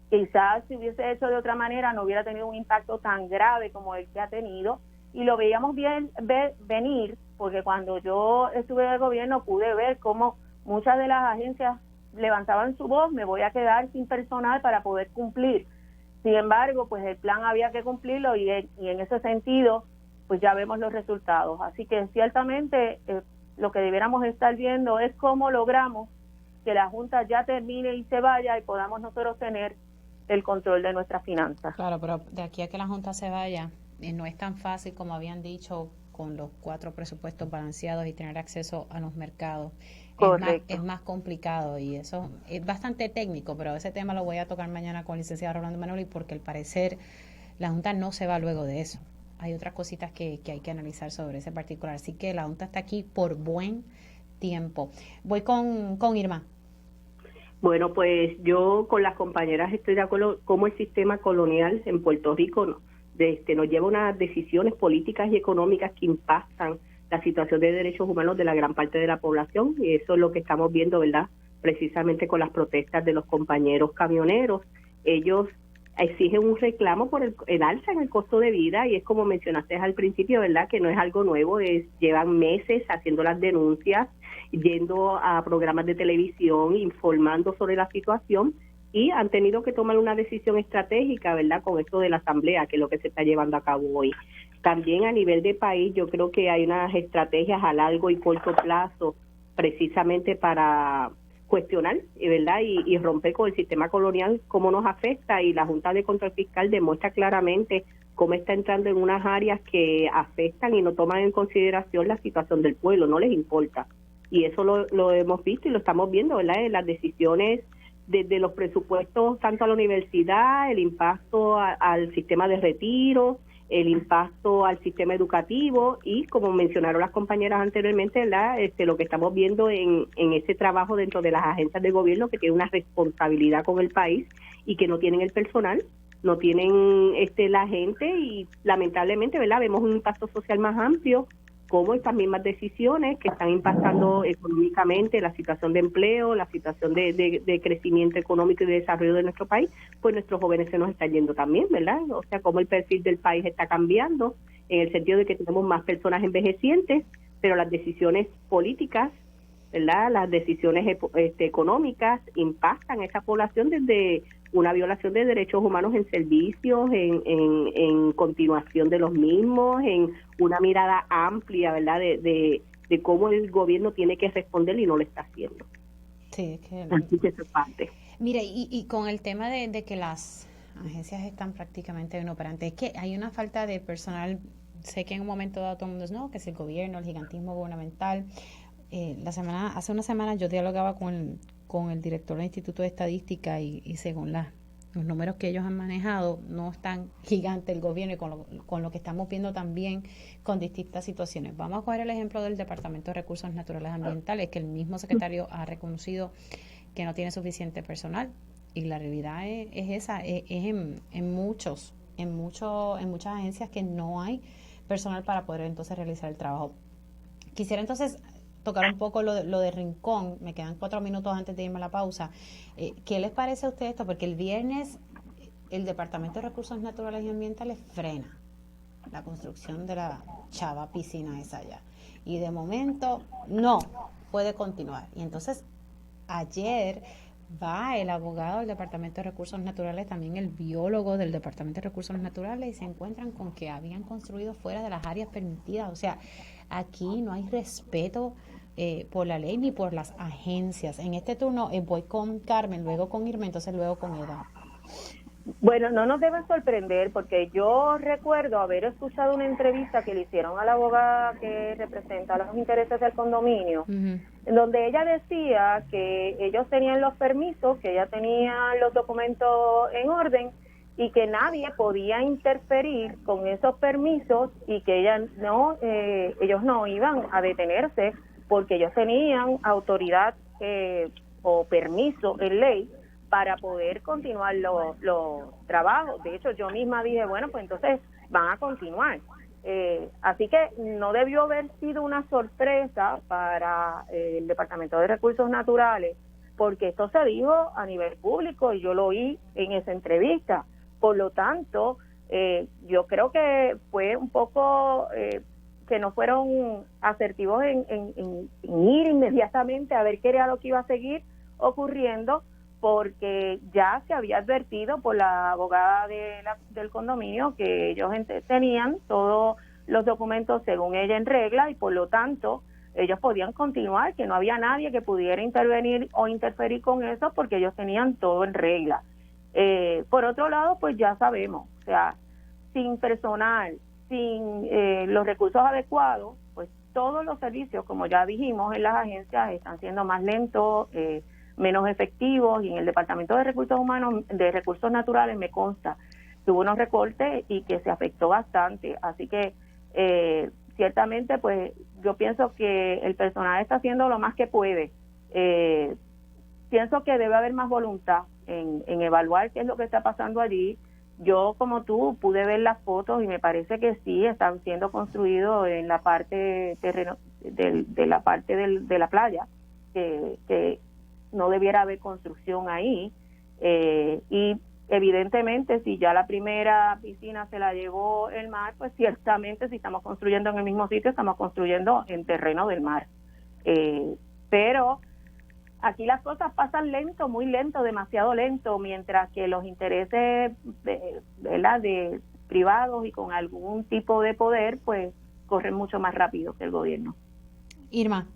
Quizás si hubiese hecho de otra manera no hubiera tenido un impacto tan grave como el que ha tenido, y lo veíamos venir, porque cuando yo estuve en el gobierno pude ver cómo muchas de las agencias levantaban su voz: me voy a quedar sin personal para poder cumplir. Sin embargo, pues el plan había que cumplirlo y en ese sentido, pues ya vemos los resultados. Así que ciertamente lo que debiéramos estar viendo es cómo logramos que la Junta ya termine y se vaya y podamos nosotros tener el control de nuestras finanzas.
Claro, pero de aquí a que la Junta se vaya, no es tan fácil como habían dicho con los 4 presupuestos balanceados y tener acceso a los mercados. Es más complicado y eso es bastante técnico, pero ese tema lo voy a tocar mañana con el licenciado Rolando Manoli, porque al parecer la Junta no se va luego de eso. Hay otras cositas que hay que analizar sobre ese particular. Así que la Junta está aquí por buen tiempo. Voy con Irma.
Bueno, pues yo con las compañeras estoy de acuerdo cómo el sistema colonial en Puerto Rico nos lleva unas decisiones políticas y económicas que impactan la situación de derechos humanos de la gran parte de la población, y eso es lo que estamos viendo, ¿verdad? Precisamente con las protestas de los compañeros camioneros. Ellos exigen un reclamo por el alza en el costo de vida, y es como mencionaste al principio, ¿verdad?, que no es algo nuevo, llevan meses haciendo las denuncias, yendo a programas de televisión, informando sobre la situación, y han tenido que tomar una decisión estratégica, ¿verdad?, con esto de la asamblea, que es lo que se está llevando a cabo hoy. También a nivel de país, yo creo que hay unas estrategias a largo y corto plazo, precisamente para cuestionar, ¿verdad? Y romper con el sistema colonial, cómo nos afecta, y la Junta de Control Fiscal demuestra claramente cómo está entrando en unas áreas que afectan y no toman en consideración la situación del pueblo, no les importa. Y eso lo hemos visto y lo estamos viendo, ¿verdad? En las decisiones desde los presupuestos, tanto a la universidad, el impacto al sistema de retiro, el impacto al sistema educativo y, como mencionaron las compañeras anteriormente, ¿verdad? Lo que estamos viendo en ese trabajo dentro de las agencias de gobierno que tienen una responsabilidad con el país y que no tienen el personal, no tienen la gente, y lamentablemente, ¿verdad? Vemos un impacto social más amplio, como estas mismas decisiones que están impactando económicamente la situación de empleo, la situación de crecimiento económico y de desarrollo de nuestro país, pues nuestros jóvenes se nos están yendo también, ¿verdad? O sea, cómo el perfil del país está cambiando, en el sentido de que tenemos más personas envejecientes, pero las decisiones políticas, ¿verdad? Las decisiones económicas impactan a esa población desde una violación de derechos humanos en servicios, en continuación de los mismos, en una mirada amplia, ¿verdad? De cómo el gobierno tiene que responder y no lo está haciendo.
Sí, es que...
Así que eso es parte.
Mire, y con el tema de que las agencias están prácticamente inoperantes, es que hay una falta de personal. Sé que en un momento dado todo el mundo dice, no, que es el gobierno, el gigantismo gubernamental. Hace una semana yo dialogaba con el director del Instituto de Estadística y según los números que ellos han manejado, no es tan gigante el gobierno, y con lo que estamos viendo también con distintas situaciones. Vamos a coger el ejemplo del Departamento de Recursos Naturales Ambientales, que el mismo secretario ha reconocido que no tiene suficiente personal, y la realidad es esa, es en muchas agencias que no hay personal para poder entonces realizar el trabajo. Quisiera entonces tocar un poco lo de Rincón. Me quedan 4 minutos antes de irme a la pausa. ¿Qué les parece a usted esto? Porque el viernes el Departamento de Recursos Naturales y Ambientales frena la construcción de la chava piscina esa allá. Y de momento no puede continuar. Y entonces ayer va el abogado del Departamento de Recursos Naturales, también el biólogo del Departamento de Recursos Naturales, y se encuentran con que habían construido fuera de las áreas permitidas. O sea, aquí no hay respeto por la ley ni por las agencias. En este turno voy con Carmen, luego con Irma, entonces luego con Eda.
Bueno, no nos deben sorprender, porque yo recuerdo haber escuchado una entrevista que le hicieron a la abogada que representa los intereses del condominio, en donde ella decía que ellos tenían los permisos, que ella tenía los documentos en orden y que nadie podía interferir con esos permisos, y que ellos no iban a detenerse porque ellos tenían autoridad o permiso en ley para poder continuar los trabajos. De hecho, yo misma dije, bueno, pues entonces van a continuar. Así que no debió haber sido una sorpresa para el Departamento de Recursos Naturales, porque esto se dijo a nivel público y yo lo oí en esa entrevista. Por lo tanto, yo creo que fue un poco que no fueron asertivos en ir inmediatamente a ver qué era lo que iba a seguir ocurriendo, porque ya se había advertido por la abogada del condominio que ellos tenían todos los documentos según ella en regla, y por lo tanto ellos podían continuar, que no había nadie que pudiera intervenir o interferir con eso, porque ellos tenían todo en regla. Por otro lado, pues ya sabemos, o sea, sin personal, sin los recursos adecuados, pues todos los servicios, como ya dijimos, en las agencias están siendo más lentos, menos efectivos, y en el Departamento de Recursos Humanos, de Recursos Naturales, me consta que hubo unos recortes y que se afectó bastante. Así que ciertamente, pues yo pienso que el personal está haciendo lo más que puede. Pienso que debe haber más voluntad en evaluar qué es lo que está pasando allí. Yo, como tú, pude ver las fotos y me parece que sí están siendo construidos en la parte terreno de la parte de la playa, que no debiera haber construcción ahí, y evidentemente si ya la primera piscina se la llevó el mar, pues ciertamente si estamos construyendo en el mismo sitio, estamos construyendo en terreno del mar. Pero aquí las cosas pasan lento, muy lento, demasiado lento, mientras que los intereses de privados y con algún tipo de poder, pues corren mucho más rápido que el gobierno.
Irma.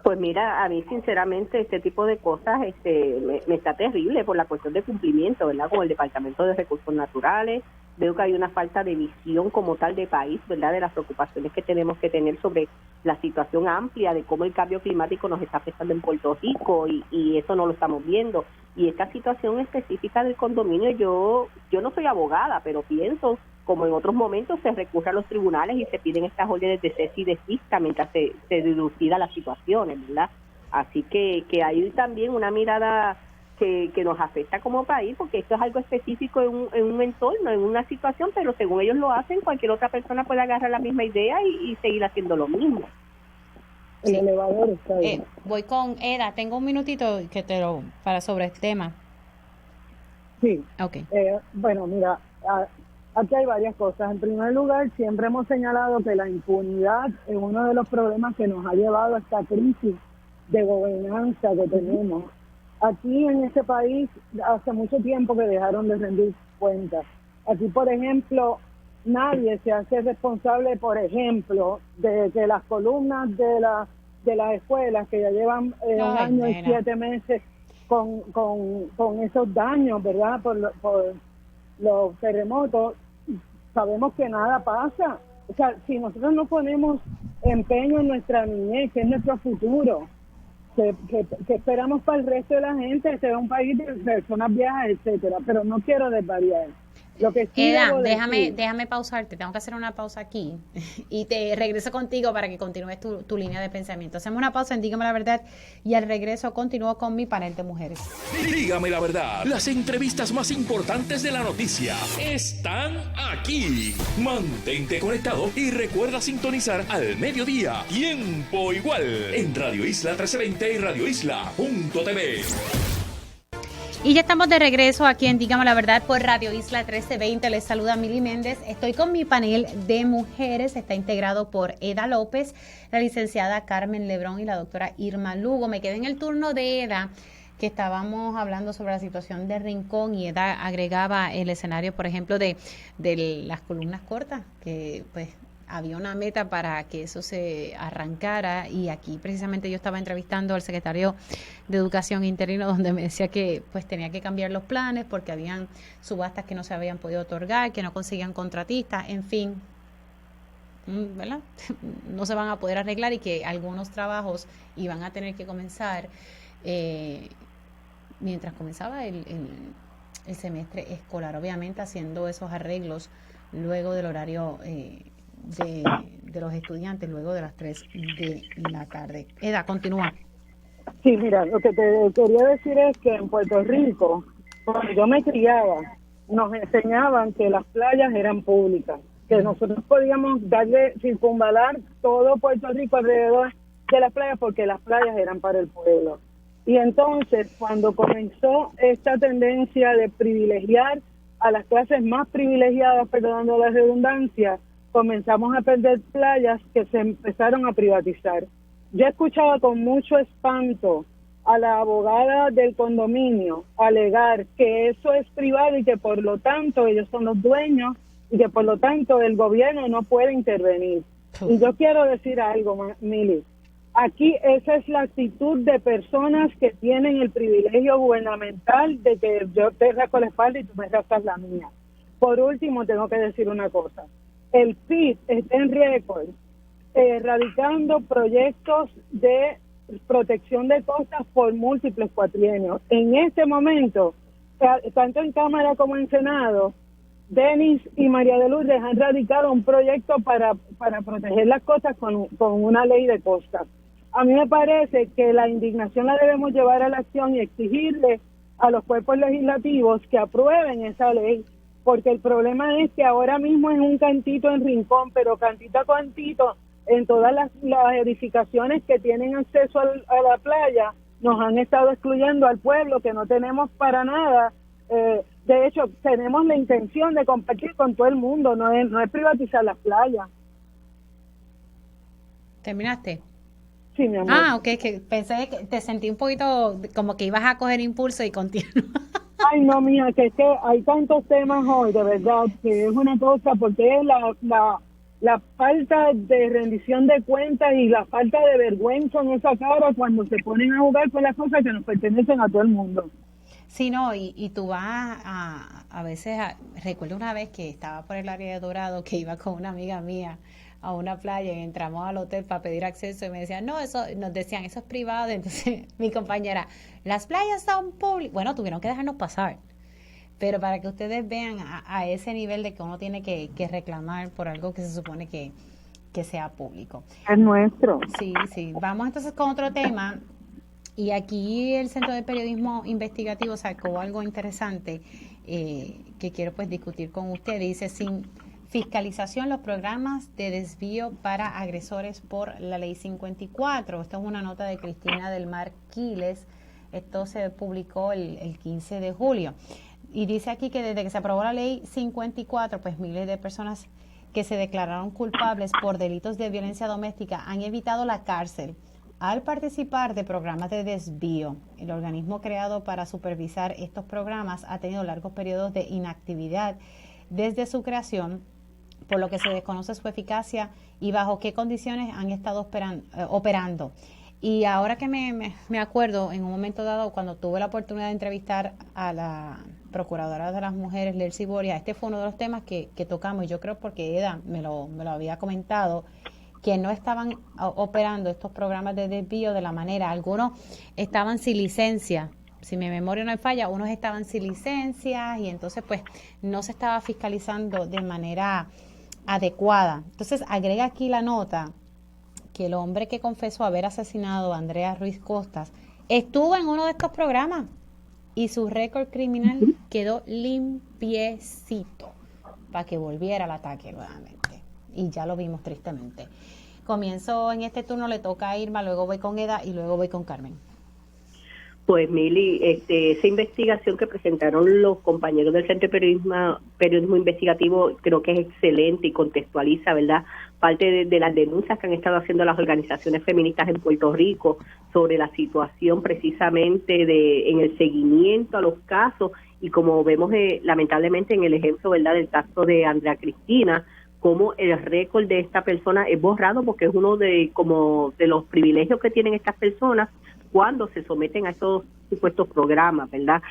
Pues mira, a mí sinceramente este tipo de cosas me está terrible por la cuestión de cumplimiento, ¿verdad? Con el Departamento de Recursos Naturales, veo que hay una falta de visión como tal de país, ¿verdad? De las preocupaciones que tenemos que tener sobre la situación amplia de cómo el cambio climático nos está afectando en Puerto Rico y eso no lo estamos viendo. Y esta situación específica del condominio, yo no soy abogada, pero pienso, como en otros momentos, se recurre a los tribunales y se piden estas órdenes de cese y desista mientras se dilucida las situaciones, ¿verdad? Así que hay también una mirada que nos afecta como país, porque esto es algo específico en un entorno, en una situación, pero según ellos lo hacen, cualquier otra persona puede agarrar la misma idea y seguir haciendo lo mismo.
El elevador está bien.
Voy con Eda, tengo un minutito para sobre el tema.
Sí.
Okay.
Bueno, mira, aquí hay varias cosas. En primer lugar, siempre hemos señalado que la impunidad es uno de los problemas que nos ha llevado a esta crisis de gobernanza que tenemos. Aquí en este país hace mucho tiempo que dejaron de rendir cuentas. Aquí, por ejemplo, nadie se hace responsable, por ejemplo, de que las columnas de las escuelas que ya llevan un año y 7 meses con esos daños, ¿verdad? Por los terremotos, sabemos que nada pasa. O sea, si nosotros no ponemos empeño en nuestra niñez, que es nuestro futuro, que esperamos para el resto de la gente, sea un país de personas viejas, etcétera, pero no quiero desvariar. Lo que sí
Eda,
debo decir,
déjame pausarte, tengo que hacer una pausa aquí y te regreso contigo para que continúes tu línea de pensamiento. Hacemos una pausa en Dígame la Verdad y al regreso continúo con mi panel de mujeres.
Dígame la verdad, las entrevistas más importantes de la noticia están aquí. Mantente conectado y recuerda sintonizar al mediodía, tiempo igual, en Radio Isla 1320 y radioisla.tv.
Y ya estamos de regreso aquí en Dígame la Verdad por Radio Isla 1320. Les saluda Mili Méndez. Estoy con mi panel de mujeres. Está integrado por Eda López, la licenciada Carmen Lebrón y la doctora Irma Lugo. Me quedé en el turno de Eda, que estábamos hablando sobre la situación de Rincón, y Eda agregaba el escenario, por ejemplo, de las columnas cortas, que pues había una meta para que eso se arrancara, y aquí precisamente yo estaba entrevistando al secretario de Educación interino, donde me decía que pues tenía que cambiar los planes porque habían subastas que no se habían podido otorgar, que no conseguían contratistas, en fin, ¿verdad? No se van a poder arreglar y que algunos trabajos iban a tener que comenzar mientras comenzaba el semestre escolar, obviamente haciendo esos arreglos luego del horario de los estudiantes, luego de las 3 de la tarde. Eda, continúa.
Sí, mira, lo que te quería decir es que en Puerto Rico, cuando yo me criaba, nos enseñaban que las playas eran públicas, que nosotros podíamos circunvalar todo Puerto Rico alrededor de las playas porque las playas eran para el pueblo. Y entonces, cuando comenzó esta tendencia de privilegiar a las clases más privilegiadas, perdonando la redundancia, comenzamos a perder playas que se empezaron a privatizar. Yo escuchaba con mucho espanto a la abogada del condominio alegar que eso es privado y que por lo tanto ellos son los dueños y que por lo tanto el gobierno no puede intervenir. Y yo quiero decir algo, Mili. Aquí esa es la actitud de personas que tienen el privilegio gubernamental de que yo te rasco la espalda y tú me rascas la mía. Por último, tengo que decir una cosa. El PIB está en récord, radicando proyectos de protección de costas por múltiples cuatrienios. En este momento, tanto en Cámara como en Senado, Denis y María de Lourdes han radicado un proyecto para proteger las costas con una ley de costas. A mí me parece que la indignación la debemos llevar a la acción y exigirle a los cuerpos legislativos que aprueben esa ley, porque el problema es que ahora mismo es un cantito en Rincón, pero cantito a cantito en todas las edificaciones que tienen acceso a la playa nos han estado excluyendo al pueblo, que no tenemos para nada. De hecho, tenemos la intención de competir con todo el mundo, no es privatizar las playas.
¿Terminaste?
Sí, mi amor.
Ok, que pensé que te sentí un poquito como que ibas a coger impulso y continúa.
Ay, no, mija, que es que hay tantos temas hoy, de verdad, que es una cosa, porque es la falta de rendición de cuentas y la falta de vergüenza en esa cara cuando se ponen a jugar con las cosas que nos pertenecen a todo el mundo.
Sí, no, y tú vas a veces, recuerdo una vez que estaba por el área de Dorado, que iba con una amiga mía a una playa y entramos al hotel para pedir acceso y me decían, no, eso, nos decían, eso es privado. Entonces mi compañera, las playas son públicas. Bueno, tuvieron que dejarnos pasar. Pero para que ustedes vean a ese nivel de que uno tiene que reclamar por algo que se supone que sea público.
Es nuestro.
Sí, sí. Vamos entonces con otro tema. Y aquí el Centro de Periodismo Investigativo sacó algo interesante que quiero pues discutir con usted. Dice, sin fiscalización, los programas de desvío para agresores por la Ley 54. Esta es una nota de Cristina del Mar Quiles. Esto se publicó el 15 de julio. Y dice aquí que desde que se aprobó la Ley 54, pues miles de personas que se declararon culpables por delitos de violencia doméstica han evitado la cárcel al participar de programas de desvío. El organismo creado para supervisar estos programas ha tenido largos periodos de inactividad desde su creación, por lo que se desconoce su eficacia y bajo qué condiciones han estado operando. Y ahora que me acuerdo, en un momento dado, cuando tuve la oportunidad de entrevistar a la Procuradora de las Mujeres, Lelcy Boria, este fue uno de los temas que tocamos, y yo creo porque Eda me lo había comentado, que no estaban operando estos programas de desvío de la manera, algunos estaban sin licencia, si mi memoria no me falla, unos estaban sin licencia y entonces pues no se estaba fiscalizando de manera adecuada. Entonces agrega aquí la nota que el hombre que confesó haber asesinado a Andrea Ruiz Costas estuvo en uno de estos programas y su récord criminal quedó limpiecito para que volviera al ataque nuevamente. Y ya lo vimos tristemente. Comienzo en este turno, le toca a Irma, luego voy con Eda y luego voy con Carmen.
Pues Mili, esa investigación que presentaron los compañeros del Centro de Periodismo Investigativo creo que es excelente y contextualiza, ¿verdad?, parte de las denuncias que han estado haciendo las organizaciones feministas en Puerto Rico sobre la situación precisamente en el seguimiento a los casos y como vemos lamentablemente en el ejemplo, ¿verdad?, del caso de Andrea Cristina, cómo el récord de esta persona es borrado porque es uno de los privilegios que tienen estas personas cuando se someten a estos supuestos programas, ¿verdad?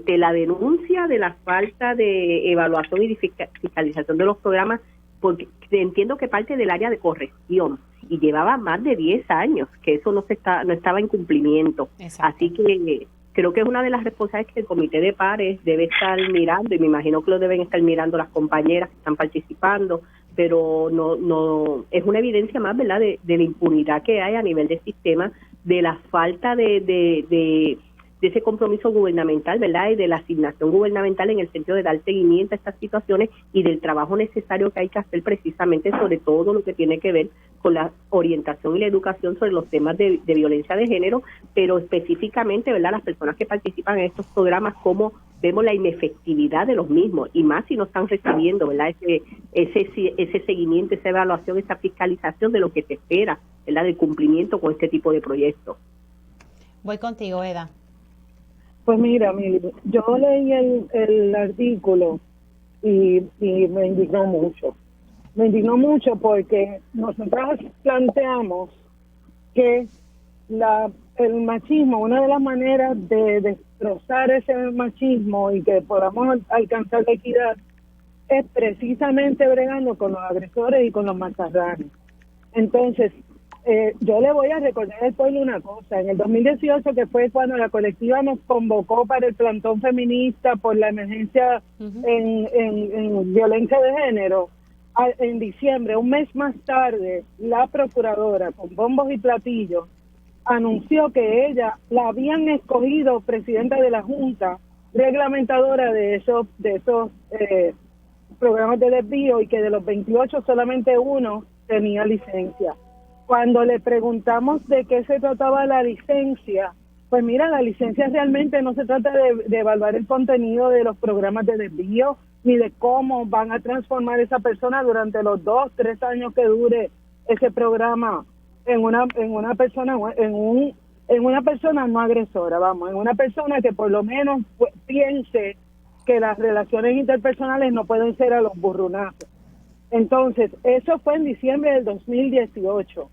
La denuncia de la falta de evaluación y fiscalización de los programas, porque entiendo que parte del área de corrección y llevaba más de 10 años que eso no estaba en cumplimiento. Exacto. Así que creo que es una de las responsabilidades que el Comité de Pares debe estar mirando, y me imagino que lo deben estar mirando las compañeras que están participando, pero no es una evidencia más, ¿verdad?, de la impunidad que hay a nivel del sistema, de la falta de ese compromiso gubernamental, ¿verdad?, y de la asignación gubernamental en el sentido de dar seguimiento a estas situaciones y del trabajo necesario que hay que hacer precisamente sobre todo lo que tiene que ver con la orientación y la educación sobre los temas de violencia de género, pero específicamente, ¿verdad?, las personas que participan en estos programas, cómo vemos la inefectividad de los mismos, y más si no están recibiendo, ¿verdad?, ese seguimiento, esa evaluación, esa fiscalización de lo que se espera, ¿verdad?, del cumplimiento con este tipo de proyectos. Voy contigo, Eda.
Pues mira, yo leí el artículo y me indignó mucho. Me indignó mucho porque nosotros planteamos que el machismo, una de las maneras de destrozar ese machismo y que podamos alcanzar la equidad es precisamente bregando con los agresores y con los mazarranes. Entonces, yo le voy a recordar al pueblo una cosa. En el 2018, que fue cuando la colectiva nos convocó para el plantón feminista por la emergencia en violencia de género, en diciembre, un mes más tarde, la procuradora, con bombos y platillos, anunció que ella la habían escogido presidenta de la Junta reglamentadora de esos programas de desvío y que de los 28 solamente uno tenía licencia. Cuando le preguntamos de qué se trataba la licencia, pues mira, la licencia realmente no se trata de evaluar el contenido de los programas de desvío, ni de cómo van a transformar esa persona durante los 2-3 años que dure ese programa en una persona no agresora, en una persona que por lo menos piense que las relaciones interpersonales no pueden ser a los burrunazos. Entonces, eso fue en diciembre del 2018.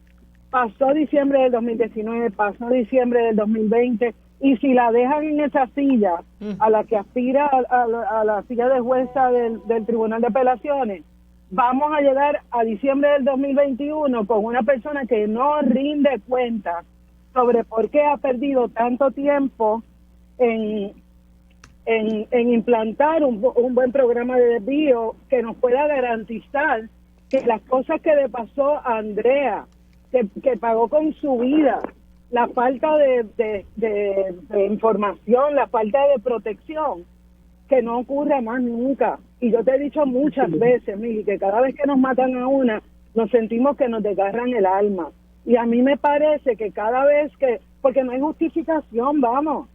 Pasó diciembre del 2019, pasó diciembre del 2020, y si la dejan en esa silla, a la que aspira a la silla de jueza del Tribunal de Apelaciones, vamos a llegar a diciembre del 2021 con una persona que no rinde cuenta sobre por qué ha perdido tanto tiempo en implantar un buen programa de desvío que nos pueda garantizar que las cosas que le pasó a Andrea, que pagó con su vida, la falta de información, la falta de protección, que no ocurra más nunca. Y yo te he dicho muchas veces, Mili, que cada vez que nos matan a una, nos sentimos que nos desgarran el alma. Y a mí me parece que cada vez porque no hay justificación, vamos,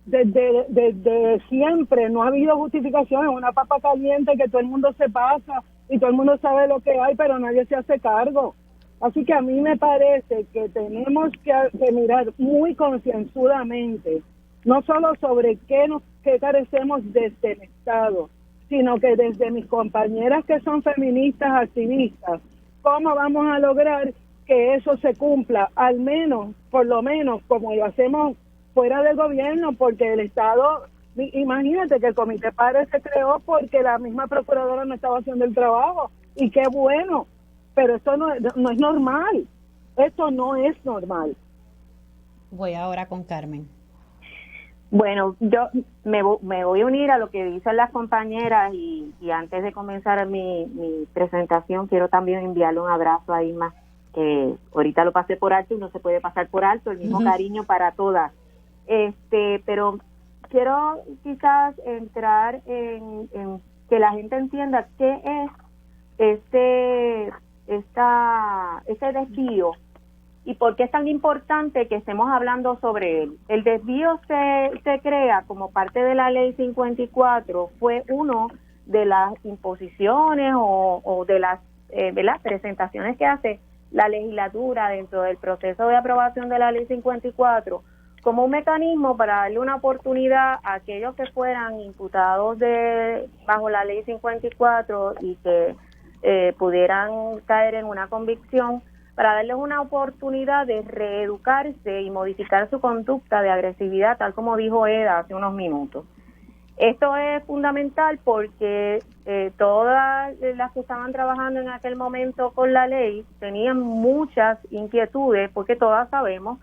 desde siempre no ha habido justificación, es una papa caliente que todo el mundo se pasa y todo el mundo sabe lo que hay, pero nadie se hace cargo. Así que a mí me parece que tenemos que mirar muy concienzudamente, no solo sobre qué carecemos desde el Estado, sino que desde mis compañeras que son feministas, activistas, cómo vamos a lograr que eso se cumpla, al menos, por lo menos, como lo hacemos fuera del gobierno, porque el Estado, imagínate que el Comité Padre se creó porque la misma procuradora no estaba haciendo el trabajo, y qué bueno, pero esto no es normal, esto no es normal.
Voy ahora con Carmen.
Bueno, yo me voy a unir a lo que dicen las compañeras y antes de comenzar mi presentación quiero también enviarle un abrazo a Irma, que ahorita lo pasé por alto y no se puede pasar por alto, el mismo cariño para todas. Pero quiero quizás entrar en que la gente entienda qué es ese desvío y por qué es tan importante que estemos hablando sobre él. El desvío se crea como parte de la Ley 54, fue uno de las imposiciones o de las presentaciones que hace la legislatura dentro del proceso de aprobación de la Ley 54 como un mecanismo para darle una oportunidad a aquellos que fueran imputados bajo la Ley 54 y que pudieran caer en una convicción, para darles una oportunidad de reeducarse y modificar su conducta de agresividad, tal como dijo Eda hace unos minutos. Esto es fundamental porque todas las que estaban trabajando en aquel momento con la ley tenían muchas inquietudes, porque todas sabemos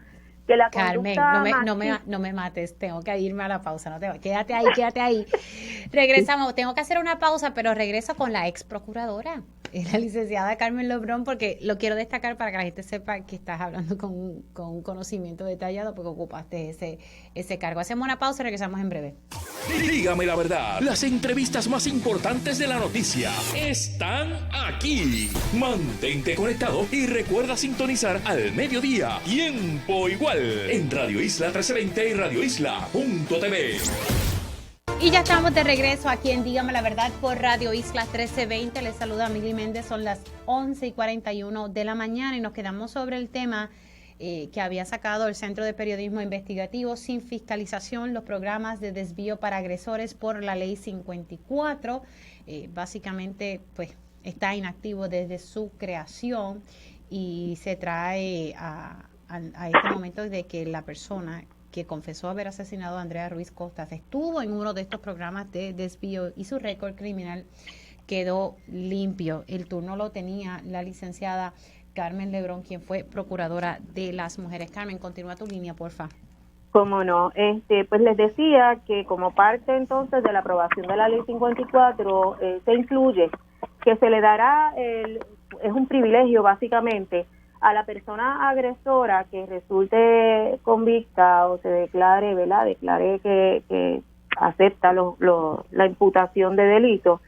que la
Carmen,
conducta
no me mates, tengo que irme a la pausa, no te voy. Quédate ahí. Regresamos, tengo que hacer una pausa, pero regreso con la ex procuradora, la licenciada Carmen Lebrón, porque lo quiero destacar para que la gente sepa que estás hablando con un conocimiento detallado porque ocupaste ese cargo. Hacemos una pausa y regresamos en breve.
Dígame la verdad, las entrevistas más importantes de la noticia están aquí. Mantente conectado y recuerda sintonizar al mediodía, tiempo igual, en Radio Isla 1320 y radioisla.tv.
Y ya estamos de regreso aquí en Dígame la Verdad por Radio Isla 1320. Les saluda Mili Méndez, son las 11:41 de la mañana y nos quedamos sobre el tema que había sacado el Centro de Periodismo Investigativo sin fiscalización, los programas de desvío para agresores por la Ley 54. Básicamente, pues, está inactivo desde su creación y se trae a este momento de que la persona que confesó haber asesinado a Andrea Ruiz Costas estuvo en uno de estos programas de desvío y su récord criminal quedó limpio. El turno lo tenía la licenciada Carmen Lebrón, quien fue procuradora de las mujeres. Carmen, continúa tu línea, porfa.
Cómo no. Pues les decía que como parte entonces de la aprobación de la Ley 54 se incluye que se le dará, es un privilegio básicamente, a la persona agresora que resulte convicta o se declare, ¿verdad? Declare que acepta la imputación de delito,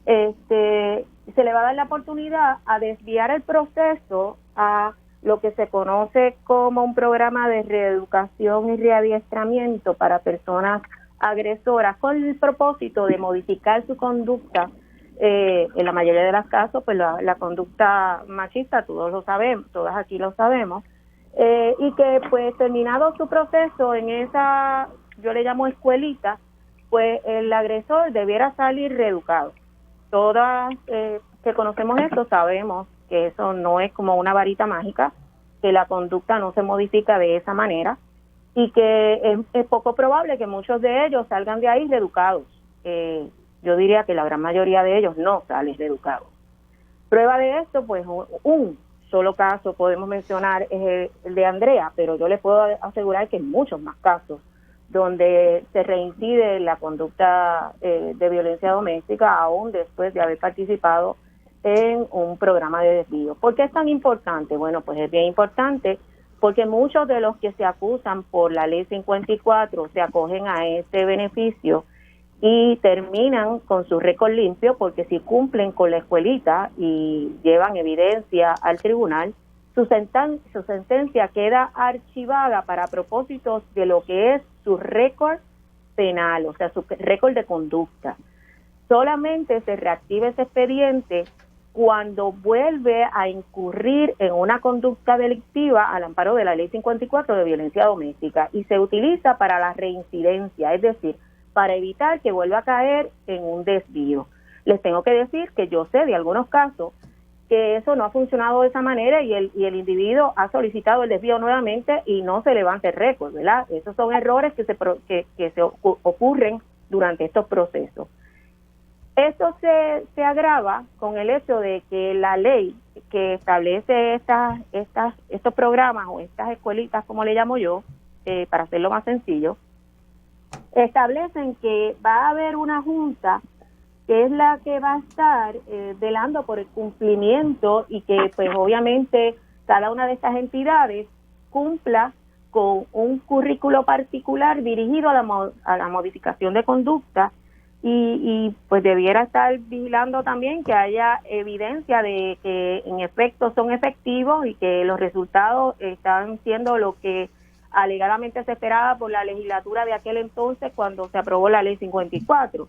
se le va a dar la oportunidad a desviar el proceso a lo que se conoce como un programa de reeducación y readiestramiento para personas agresoras con el propósito de modificar su conducta. En la mayoría de los casos, pues la conducta machista, todos lo sabemos, todas aquí lo sabemos, y que pues terminado su proceso en esa, yo le llamo escuelita, pues el agresor debiera salir reeducado. Todas que conocemos esto sabemos que eso no es como una varita mágica, que la conducta no se modifica de esa manera y que es poco probable que muchos de ellos salgan de ahí reeducados. Yo diría que la gran mayoría de ellos no salen reeducados. Prueba de esto, pues un solo caso podemos mencionar es el de Andrea, pero yo les puedo asegurar que hay muchos más casos donde se reincide la conducta de violencia doméstica aún después de haber participado en un programa de desvío. ¿Por qué es tan importante? Bueno, pues es bien importante porque muchos de los que se acusan por la ley 54 se acogen a este beneficio y terminan con su récord limpio porque si cumplen con la escuelita y llevan evidencia al tribunal, su sentencia queda archivada para propósitos de lo que es su récord penal, o sea, su récord de conducta. Solamente se reactiva ese expediente cuando vuelve a incurrir en una conducta delictiva al amparo de la ley 54 de violencia doméstica y se utiliza para la reincidencia, es decir, para evitar que vuelva a caer en un desvío. Les tengo que decir que yo sé de algunos casos que eso no ha funcionado de esa manera y el individuo ha solicitado el desvío nuevamente y no se levanta el récord, ¿verdad? Esos son errores que se ocurren durante estos procesos. Esto se agrava con el hecho de que la ley que establece estos programas o estas escuelitas, como le llamo yo, para hacerlo más sencillo, establecen que va a haber una junta que es la que va a estar velando por el cumplimiento y que pues obviamente cada una de estas entidades cumpla con un currículo particular dirigido a la modificación de conducta y pues debiera estar vigilando también que haya evidencia de que en efecto son efectivos y que los resultados están siendo lo que alegadamente se esperaba por la legislatura de aquel entonces cuando se aprobó la ley 54.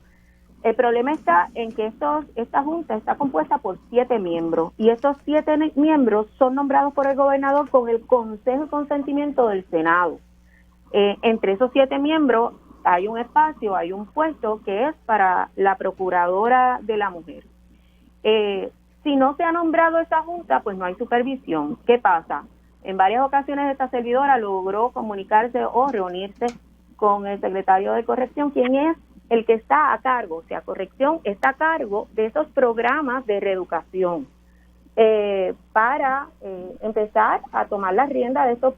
El problema está en que esta junta está compuesta por 7 miembros y estos 7 miembros son nombrados por el gobernador con el consejo y consentimiento del Senado. Entre esos 7 miembros hay un espacio, hay un puesto que es para la procuradora de la mujer. Si no se ha nombrado esa junta, pues no hay supervisión. ¿Qué pasa? En varias ocasiones esta servidora logró comunicarse o reunirse con el secretario de Corrección, quien es el que está a cargo, o sea, Corrección está a cargo de esos programas de reeducación para empezar a tomar la rienda de estos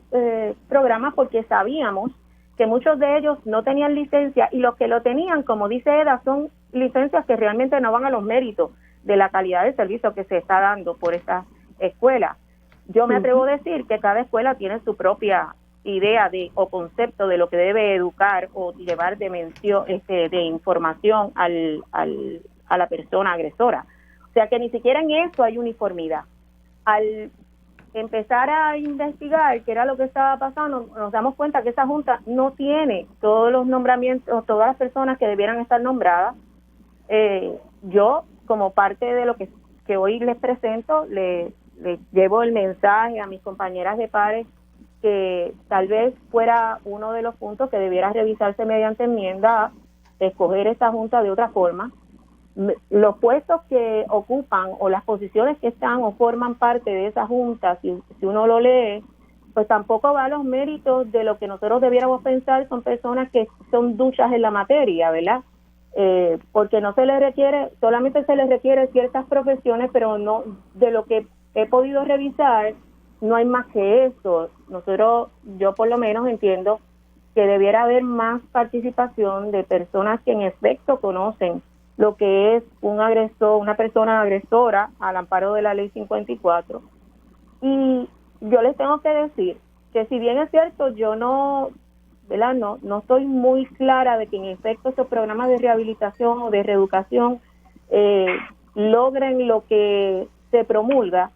programas porque sabíamos que muchos de ellos no tenían licencia y los que lo tenían, como dice Eda, son licencias que realmente no van a los méritos de la calidad del servicio que se está dando por esta escuela. Yo me atrevo a decir que cada escuela tiene su propia idea o concepto de lo que debe educar o llevar de información a la persona agresora. O sea que ni siquiera en eso hay uniformidad. Al empezar a investigar qué era lo que estaba pasando, nos damos cuenta que esa junta no tiene todos los nombramientos, todas las personas que debieran estar nombradas. Yo, como parte de lo que hoy les presento, le llevo el mensaje a mis compañeras de pares que tal vez fuera uno de los puntos que debiera revisarse mediante enmienda, escoger esta junta de otra forma. Los puestos que ocupan o las posiciones que están o forman parte de esa junta, si uno lo lee, pues tampoco va a los méritos de lo que nosotros debiéramos pensar, son personas que son duchas en la materia, ¿verdad? Porque no se les requiere, solamente se les requiere ciertas profesiones, pero no, de lo que he podido revisar, no hay más que eso. Yo por lo menos entiendo que debiera haber más participación de personas que en efecto conocen lo que es un agresor, una persona agresora al amparo de la ley 54. Y yo les tengo que decir que si bien es cierto, yo no estoy muy clara de que en efecto estos programas de rehabilitación o de reeducación logren lo que se promulga,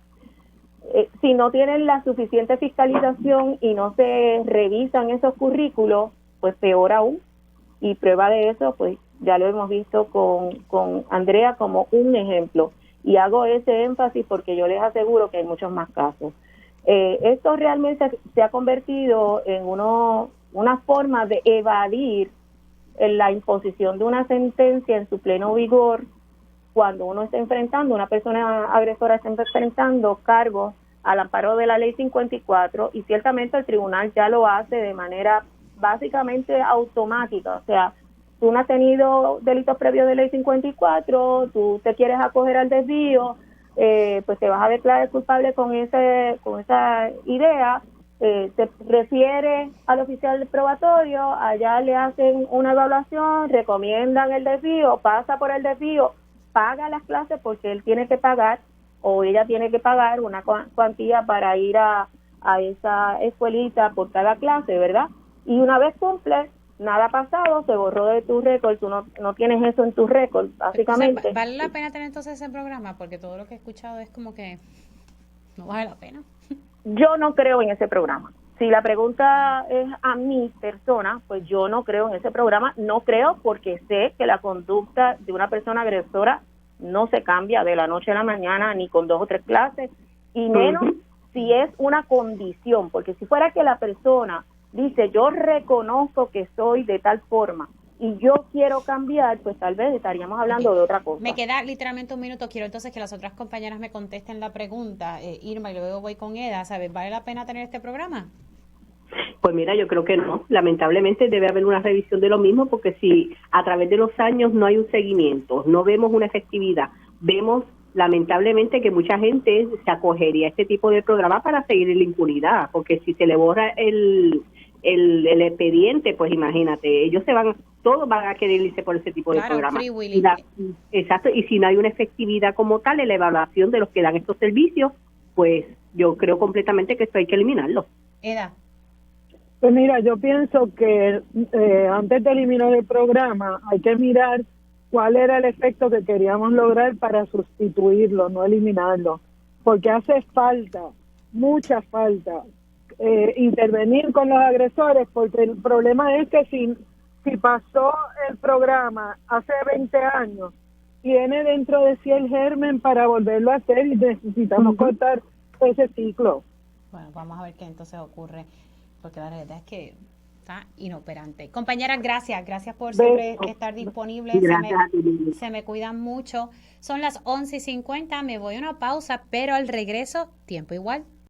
si no tienen la suficiente fiscalización y no se revisan esos currículos, pues peor aún. Y prueba de eso, pues ya lo hemos visto con Andrea como un ejemplo. Y hago ese énfasis porque yo les aseguro que hay muchos más casos. Esto realmente se ha convertido en una forma de evadir la imposición de una sentencia en su pleno vigor cuando uno está enfrentando, una persona agresora está enfrentando cargos al amparo de la ley 54, y ciertamente el tribunal ya lo hace de manera básicamente automática. O sea, tú no has tenido delitos previos de ley 54, tú te quieres acoger al desvío, pues te vas a declarar culpable con esa idea, se refiere al oficial probatorio, allá le hacen una evaluación, recomiendan el desvío, pasa por el desvío, paga las clases porque él tiene que pagar o ella tiene que pagar una cuantía para ir a esa escuelita por cada clase, ¿verdad? Y una vez cumple, nada ha pasado, se borró de tu récord, tú no tienes eso en tu récord, básicamente.
O sea, ¿vale la pena tener entonces ese programa? Porque todo lo que he escuchado es como que no vale la pena.
Yo no creo en ese programa. Si la pregunta es a mi persona, pues yo no creo en ese programa. No creo porque sé que la conducta de una persona agresora no se cambia de la noche a la mañana ni con 2 o 3 clases, y menos si es una condición, porque si fuera que la persona dice yo reconozco que soy de tal forma y yo quiero cambiar, pues tal vez estaríamos hablando de otra cosa.
Me queda literalmente un minuto, quiero entonces que las otras compañeras me contesten la pregunta, Irma, y luego voy con Eda, ¿sabes? ¿Vale la pena tener este programa?
Pues mira, yo creo que no. Lamentablemente debe haber una revisión de lo mismo, porque si a través de los años no hay un seguimiento, no vemos una efectividad, vemos lamentablemente que mucha gente se acogería a este tipo de programa para seguir en la impunidad, porque si se le borra el expediente, pues imagínate, todos van a querer irse por ese tipo de programa. Exacto, y si no hay una efectividad como tal en la evaluación de los que dan estos servicios, pues yo creo completamente que esto hay que eliminarlo.
Eda.
Pues mira, yo pienso que antes de eliminar el programa hay que mirar cuál era el efecto que queríamos lograr para sustituirlo, no eliminarlo, porque hace falta, mucha falta, intervenir con los agresores, porque el problema es que si pasó el programa hace 20 años, tiene dentro de sí el germen para volverlo a hacer y necesitamos cortar ese ciclo.
Bueno, vamos a ver qué entonces ocurre, porque la realidad es que está inoperante. Compañeras, gracias por siempre estar disponibles. Se me cuidan mucho. Son las 11:50, me voy a una pausa, pero al regreso, tiempo igual.